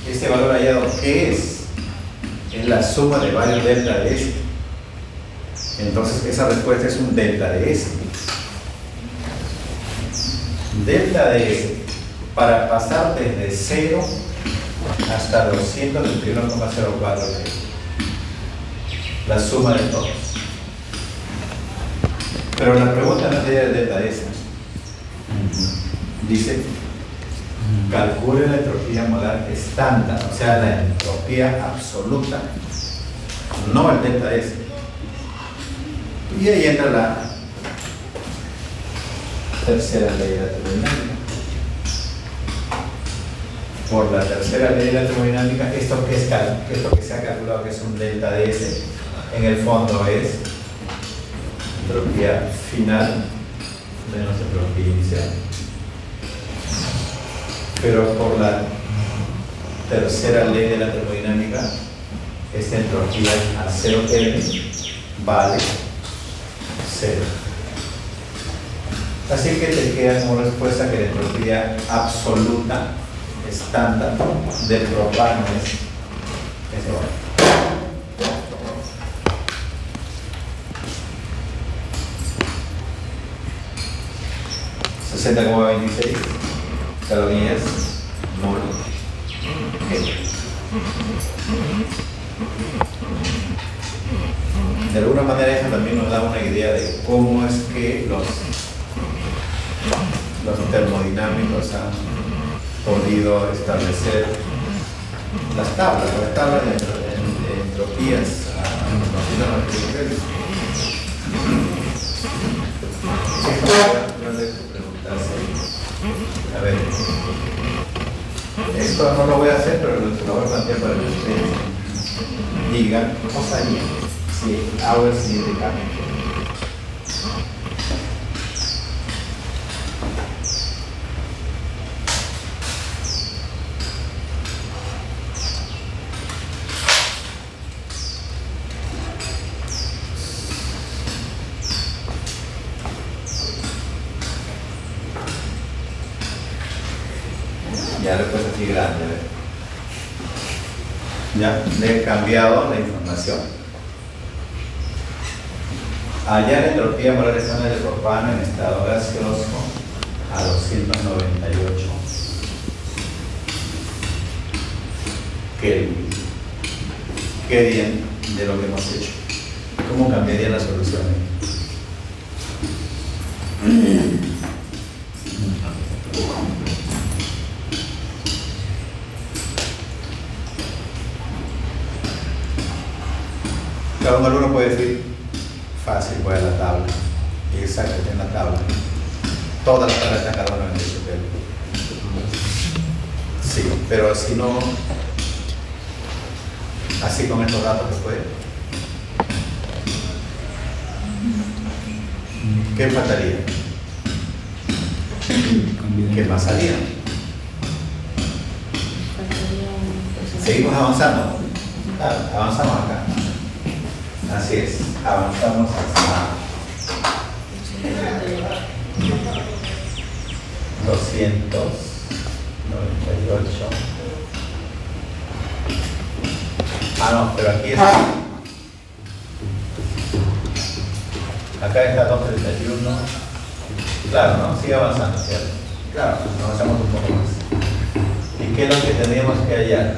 este valor hallado, ¿qué es? Es la suma de varios delta de S. Entonces esa respuesta es un delta de S. Delta de S, para pasar desde 0 hasta 221,04, la suma de todos. Pero la pregunta no es de delta de S. Dice, calcule la entropía molar estándar, o sea, la entropía absoluta, no el delta S. Y ahí entra la tercera ley de la termodinámica. Por la tercera ley de la termodinámica, esto que se ha calculado que es un delta de S, en el fondo es entropía final menos entropía inicial. Pero por la tercera ley de la termodinámica, esta entropía a 0 Kelvin vale 0. Así que te queda como respuesta que la entropía absoluta estándar del propano es valor. 60,26 calorías mol. De alguna manera eso también nos da una idea de cómo es que los termodinámicos han podido establecer las tablas de entropías a ver, esto no lo voy a hacer, pero lo voy a plantear para que ustedes digan cómo haría si hago el siguiente cambio. Ya respuesta así grande, ¿ver? Ya le he cambiado la información. Hallar entropía molar estándar del propano en estado gaseoso a 298 Kelvin. Qué bien de lo que hemos hecho. ¿Cómo cambiaría la solución? Cada uno puede decir, fácil, voy a la tabla. Y exacto, en la tabla. Todas las tablas están cada uno en el papel. Sí, pero si no, así con estos datos se puede. ¿Qué faltaría? ¿Qué pasaría? Seguimos avanzando. Claro, avanzamos acá. Así es, avanzamos hasta 298. Ah, no, pero aquí está. Acá está 231. Claro, ¿no? Sigue avanzando, ¿cierto? Claro, avanzamos un poco más. ¿Y qué es lo que tendríamos que hallar?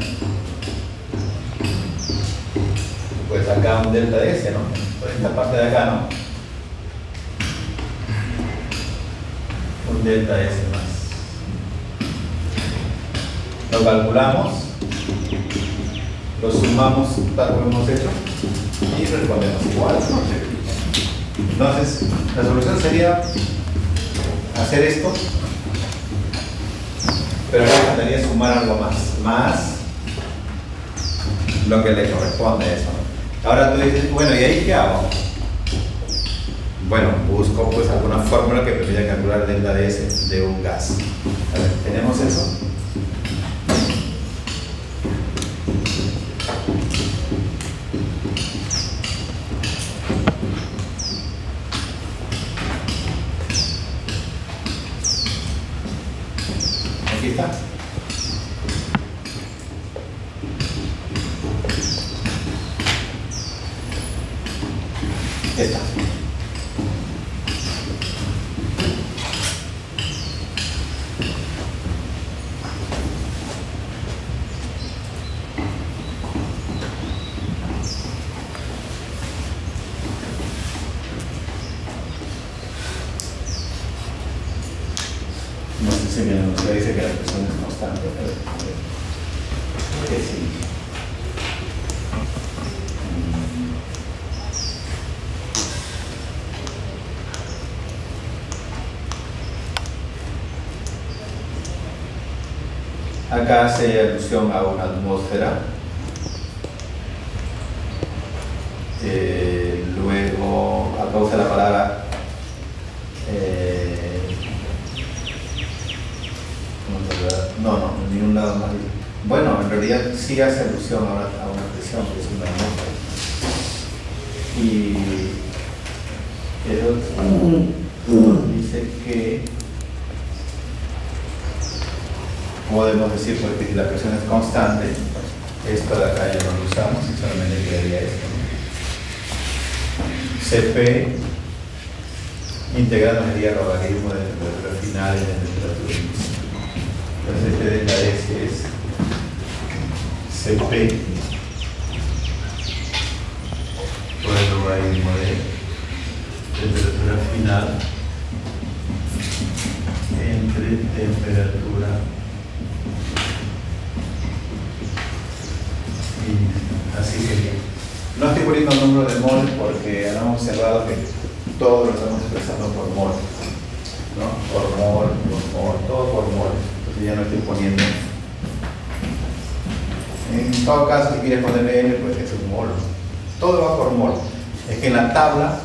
pues acá un delta de S, ¿no? Por esta parte de acá, ¿no? Un delta S más. Lo calculamos, lo sumamos tal como hemos hecho y respondemos igual. Entonces, la solución sería hacer esto, pero acá faltaría sumar algo más lo que le corresponde a eso. Ahora tú dices, bueno, ¿y ahí qué hago? Bueno, busco pues alguna fórmula que permita calcular delta de S de un gas. A ver, ¿tenemos eso? Aquí está. Esta. No sé si me anuncia, dice que la presión es constante. Que sí. Acá hace alusión a una atmósfera. Luego, acá usa la palabra no, en ningún lado más. Bueno, en realidad sí hace alusión a una presión, que es una atmósfera. Y eso dice que podemos decir porque si la presión es constante, esto de acá ya no lo usamos y solamente quedaría esto. Cp integrado sería logaritmo de temperatura final y de temperatura inicial. Entonces este delta S es Cp por el logaritmo de temperatura final entre temperatura y así sería. No estoy poniendo el número de mol porque hemos observado que todo lo estamos expresando por mol, ¿no? Por mol, todo por mol. Entonces ya no estoy poniendo. En todo caso, si quieres ponerle N, pues es un mol. Todo va por mol. Es que en la tabla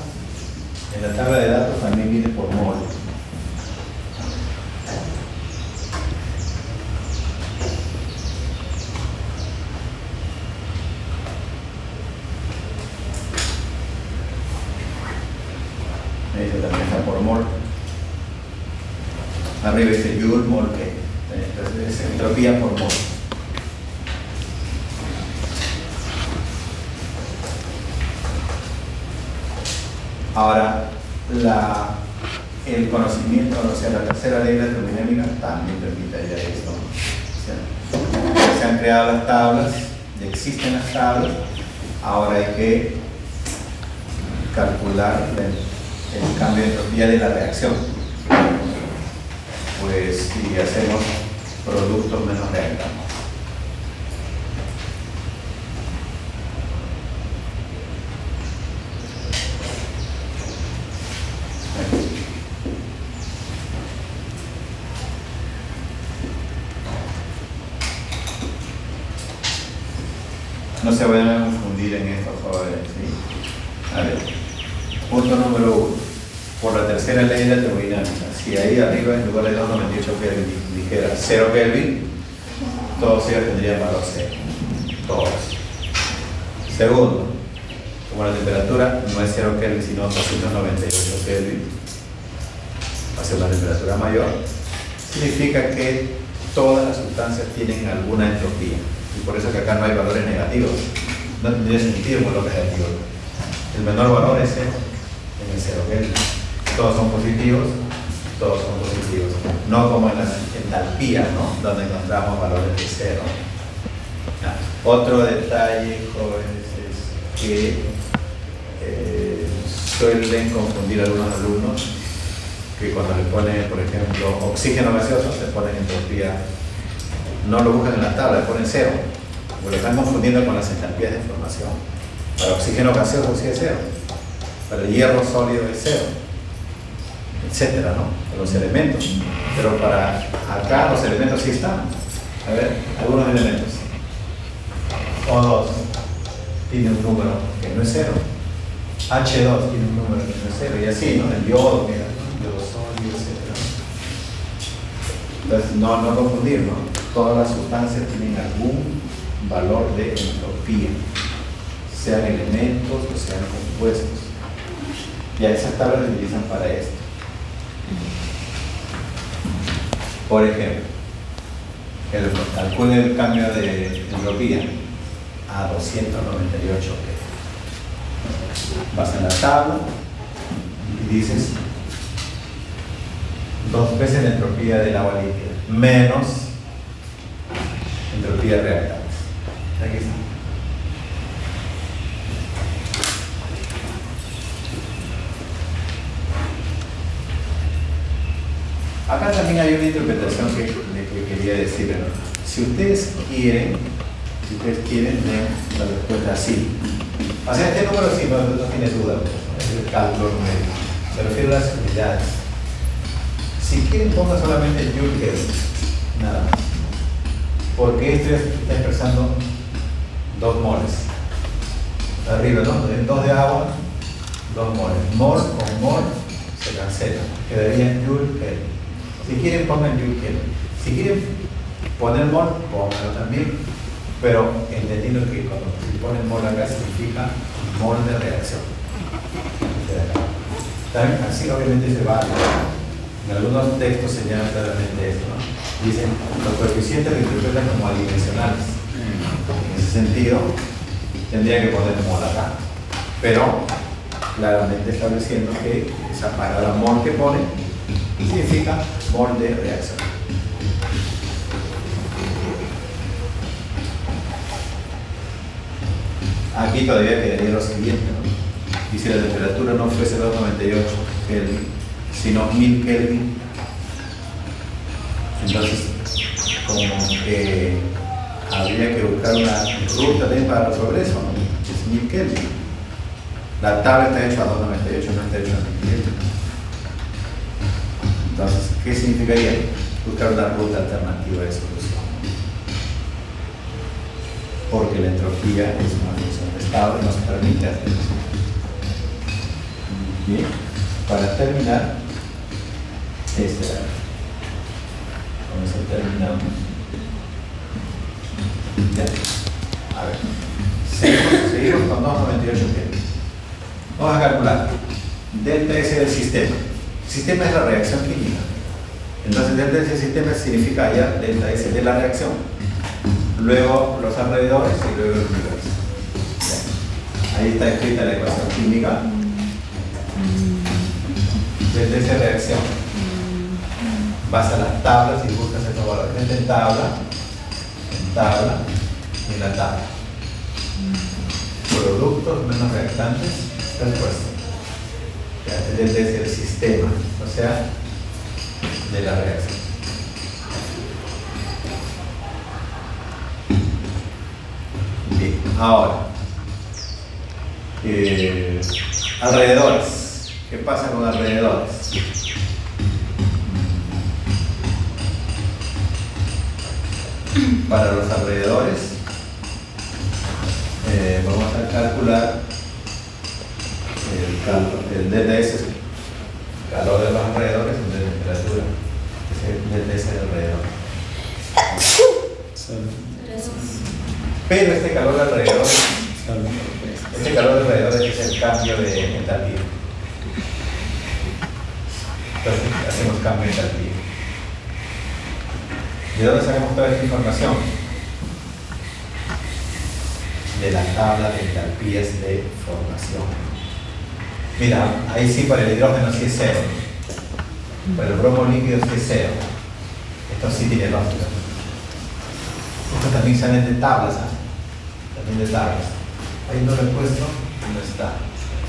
de datos también viene por mol. Eso también está por mol. Arriba dice joule, mol, K. Entonces es entropía por mol. Ahora, el conocimiento, o sea, la tercera ley de la termodinámica también permite ya esto. O sea, se han creado las tablas, ya existen las tablas, ahora hay que calcular el cambio de entropía de la reacción. Pues si hacemos productos menos reactamos. No se vayan a confundir en esto, jóvenes, ¿sí? A ver, punto número 1. Por la tercera ley de la termodinámica, si ahí arriba en lugar de 298 Kelvin dijera 0 Kelvin, todos ellos tendrían valor 0. Todos. Segundo, como la temperatura no es 0 Kelvin sino 298 Kelvin, va a ser una temperatura mayor, significa que todas las sustancias tienen alguna entropía. Y por eso que acá no hay valores negativos. No tendría sentido un valor negativo. El menor valor es en el 0 Kelvin. Todos son positivos, no como en las entalpías, ¿no? Donde encontramos valores de 0. Otro detalle, jóvenes, es que suelen confundir a algunos alumnos, que cuando le ponen, por ejemplo, oxígeno gaseoso, se ponen entropía, no lo buscan en la tabla, le ponen 0, porque lo están confundiendo con las entalpías de formación. Para oxígeno gaseoso sí es 0, para el hierro sólido es 0, etcétera, ¿no? Los elementos. Pero para acá los elementos sí están. A ver, algunos elementos. O2 tiene un número que no es 0. H2 tiene un número que no es 0. Y así, ¿no? El yodo, mira, yodo sólido, etcétera. Entonces, no confundir, ¿no? Todas las sustancias tienen algún valor de entropía, sean elementos o sean compuestos. Y a esas tablas se utilizan para esto. Por ejemplo, calcule el cambio de entropía a 298 Vas en la tabla y dices 2 veces la entropía del agua líquida menos entropía de reactantes. Aquí está. Acá también hay una interpretación que quería decir, ¿no? Si ustedes quieren, ven la respuesta así. O sea, este número sí, no tiene duda, es el cálculo numérico. Me refiero a las unidades. Si quieren, ponga solamente el Joule Kelvin, nada más. Porque esto está expresando 2 moles. Arriba, ¿no? En 2 de agua, 2 moles. Mol con mol se cancela. Quedaría Joule Kelvin. Si quieren, pongan Joule Kelvin. Si quieren poner mol, pónganlo también. Pero entendiendo que cuando se pone mol acá significa mol de reacción. También, así obviamente se va. En algunos textos señalan claramente esto, ¿no? Dicen, los coeficientes se interpretan como adimensionales. En ese sentido, tendría que poner mol acá. Pero, claramente estableciendo que esa palabra mol que pone significa mol de reacción. Aquí todavía quedaría lo siguiente, ¿no? Y si la temperatura no fuese 298 Kelvin, sino 1000 Kelvin, entonces como que habría que buscar una ruta también para resolver eso, ¿no? Es 1000 Kelvin. La tabla está hecha a 298, no está hecha a 1000 Kelvin. Entonces, ¿qué significaría? Buscar una ruta alternativa de solución. Porque la entropía es una función de estado y nos permite hacer eso. Bien, para terminar, con eso terminamos. Ya. A ver, seguimos con 298 Kelvin. Vamos a calcular delta S del sistema. El sistema es la reacción química. Entonces, delta S del sistema significa ya delta S de la reacción. Luego los alrededores y luego el universo. Ahí está escrita la ecuación química. Delta S de reacción. Vas a las tablas y buscas el valor. En tabla, y en la tabla. Productos menos reactantes, respuesta. Delta S del sistema, o sea, de la reacción. Bien, ahora, alrededores. ¿Qué pasa con alrededores? Para los alrededores, vamos a calcular el delta S, calor de los alrededores, el de temperatura, es el delta S del alrededor. Pero este calor de alrededor, es el cambio de entalpía. Entonces hacemos cambio de entalpía. ¿De dónde sacamos toda esta información? De la tabla de entalpías de formación. Mira, ahí sí para el hidrógeno sí es 0. Para el bromo líquido sí es 0. Esto sí tiene lógica. Estos también salen de tablas, ¿eh? También de tablas. Ahí no lo he puesto, no está.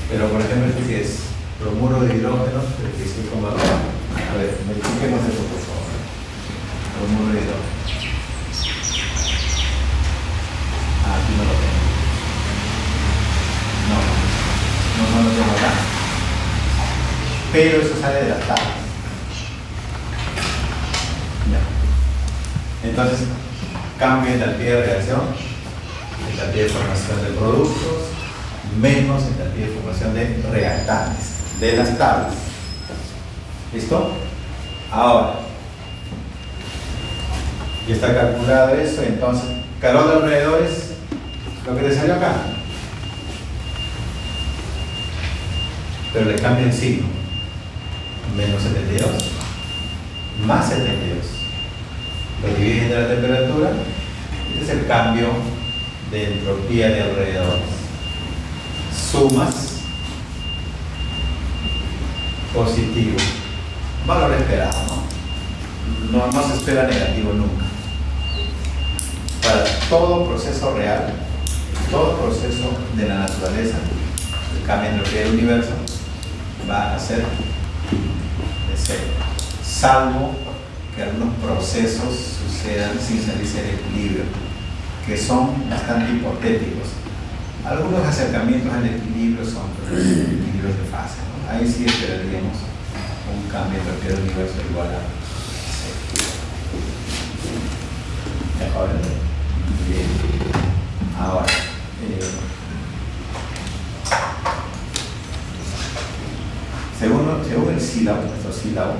Pero por ejemplo, este sí es bromuro de hidrógeno, 35,2. A ver, verifiquemos esto por favor. Bromuro de hidrógeno. Ah, aquí no lo tengo. No lo tengo acá. Pero eso sale de las tablas. Ya. Entonces, cambio en entalpía de reacción, entalpía de formación de productos, menos entalpía de formación de reactantes, de las tablas. ¿Listo? Ahora, ya está calculado eso, entonces, calor de alrededor es lo que te salió acá. Pero le cambio el signo. Menos 72, más 72. Lo divide entre la temperatura. Este es el cambio de entropía de alrededor. Sumas positivo. Valor esperado, ¿no? No se espera negativo nunca. Para todo proceso real, todo proceso de la naturaleza, el cambio de entropía del universo va a ser de cero, salvo que algunos procesos sucedan sin salirse del equilibrio, que son bastante hipotéticos. Algunos acercamientos al equilibrio son equilibrios de fase, ¿no? Ahí sí esperaríamos un cambio de entropía del universo igual a cero. Mejor. Bien. Ahora, según el sílabo, nuestro sílabo,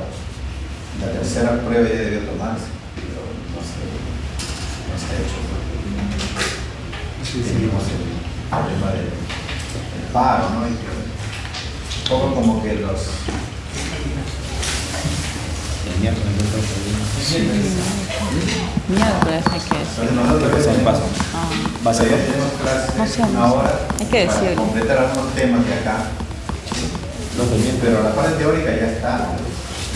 la tercera prueba ya debió tomarse, pero no se ha hecho porque tenemos el problema del paro, ¿no? Y un poco como que los... Miércoles hay que Entonces nosotros decir. ya tenemos clases No sé. ahora Hay que para decirlo. completar algunos temas de acá. Pero la parte teórica ya está.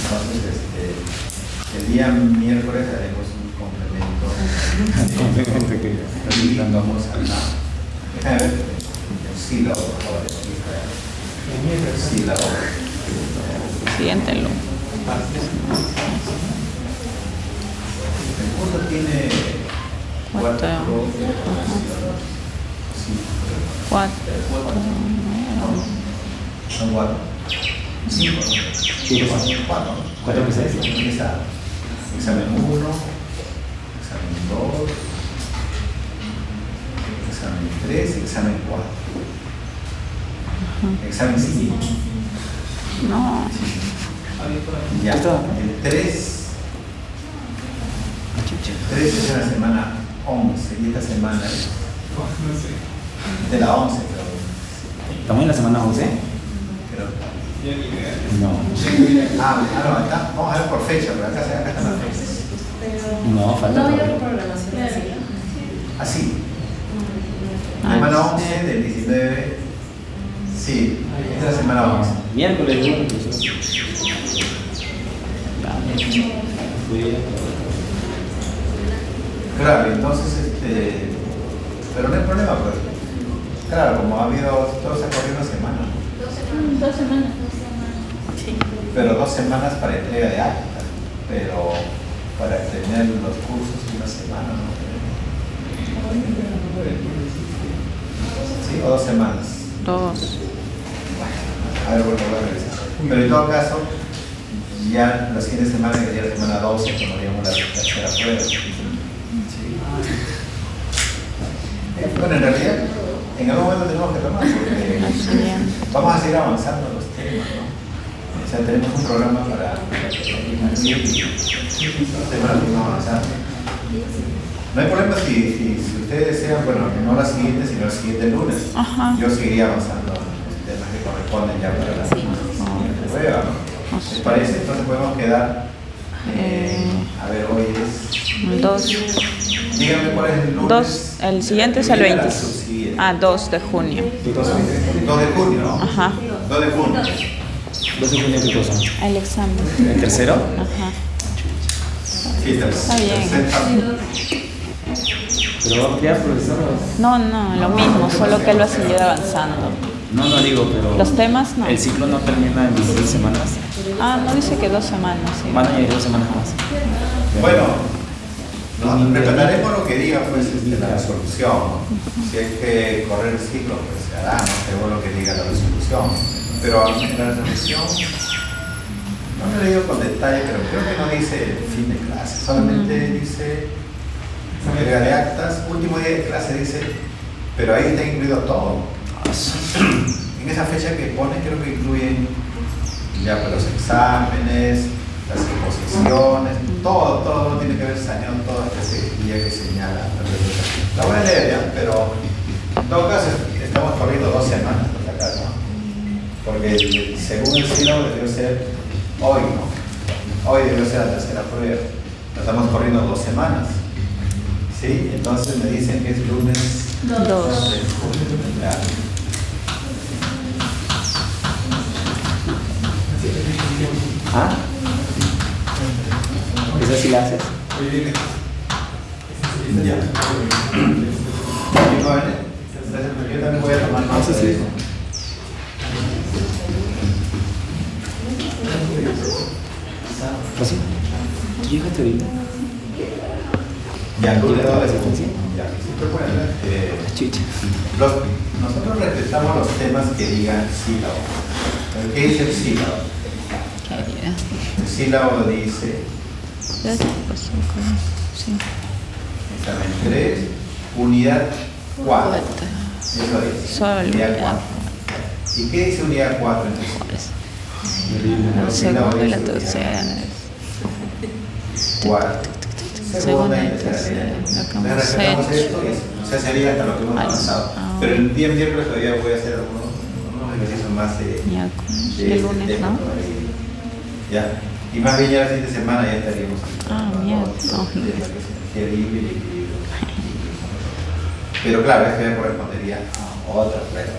Entonces, el día miércoles haremos un complemento. Y vamos a hablar. Déjame ver el sílabo, por favor. El sílabo. Siéntenlo. El curso tiene cuatro. Son cuatro. Cinco. Cuatro que se empieza. Examen 1, examen 2, examen 3, examen 4. Examen 5. No. Ya, el 3 es en la semana 11 y esta semana es de la 11, ¿Estamos en la semana 11? creo. No. No, acá, vamos a ver por fecha, pero acá están las fechas. No, falta No había todavía. programación así. Así. Semana 11 del 19. Sí, esta es la semana 11. Miércoles, ¿no? Fui Claro, entonces, pero no hay problema, pues. Claro, como ha habido, todo se ha corrido una semana. 2 semanas. Sí. Pero 2 semanas para entrega de acta, pero para tener los cursos una semana, ¿no? ¿Sí? ¿O 2 semanas? 2. A ver, bueno, voy a revisar. Pero en todo caso, ya la siguiente semana, que sería la semana 12, tomaríamos la tercera prueba. Sí. Bueno, en realidad, en algún momento tenemos que tomar, porque vamos a seguir avanzando en los temas, ¿no? O sea, tenemos un programa para los temas que vamos avanzando. No hay problema si ustedes desean, bueno, no la siguiente, sino el siguiente lunes. Ajá. Yo seguiría avanzando en los temas que corresponden ya para la siguiente prueba, ¿no? ¿Les parece? Entonces podemos quedar, a ver, hoy es... 2. Díganme cuál es el lunes. 2. El siguiente es el 20. Subsiguiente. 2 de junio. 2 de junio, ¿no? Ajá. 2 de junio. 2 de junio, ¿qué cosa? El examen. ¿El tercero? Ajá. Sí, Está bien. Pero ¿Pero va a ampliar, profesor? No, no, lo mismo, solo que lo ha seguido avanzando. No, no digo, pero... Los temas no. El ciclo no termina en 16 semanas. Ah, no dice que 2 semanas, sí. Van a añadir 2 semanas más. Bueno, respetaremos lo que diga pues la resolución. Si hay que correr el ciclo, pues se hará, no según lo que diga la resolución. Pero en la resolución, no lo he leído con detalle, pero creo que no dice fin de clase, solamente dice entrega de actas, último día de clase dice, pero ahí está incluido todo. En esa fecha que pone creo que incluyen ya pues, los exámenes, las exposiciones, todo tiene que ver saneado todo ese día que señala la resolución. La voy a leer ya, pero en todo caso estamos corriendo 2 semanas por acá, ¿no? Porque según el sílabo debió ser hoy, ¿no? Hoy debió ser la tercera prueba. Estamos corriendo 2 semanas. ¿Sí? Entonces me dicen que es lunes 2. Ya. ¿Ah? ¿Esa sí la haces? Ya. ¿Y jóvenes? Yo también voy a tomar nota de eso. ¿Así? ¿Tú llegaste ahorita? Ya, tú le das la ¿Sí? Ya, siempre pueden ver. Chicha. Nosotros respetamos los temas que digan sílabo. ¿Pero qué dice el sílabo? El sílabo dice Sí. examen 3, unidad 4. Eso dice. Solo unidad unidad 4. ¿Y qué dice unidad 4 entonces? La segunda y la tercera. Cuarto. Segunda y tercera. Lo que hemos Respetamos hecho. esto, o sea, sería hasta lo que hemos avanzado. Pero el día miércoles todavía voy a hacer unos ejercicios más de El lunes, tema ¿no? todavía. Ya. Y más bien ya la siguiente semana ya estaríamos. Mierda. Pero claro, es que me correspondería a otra prueba.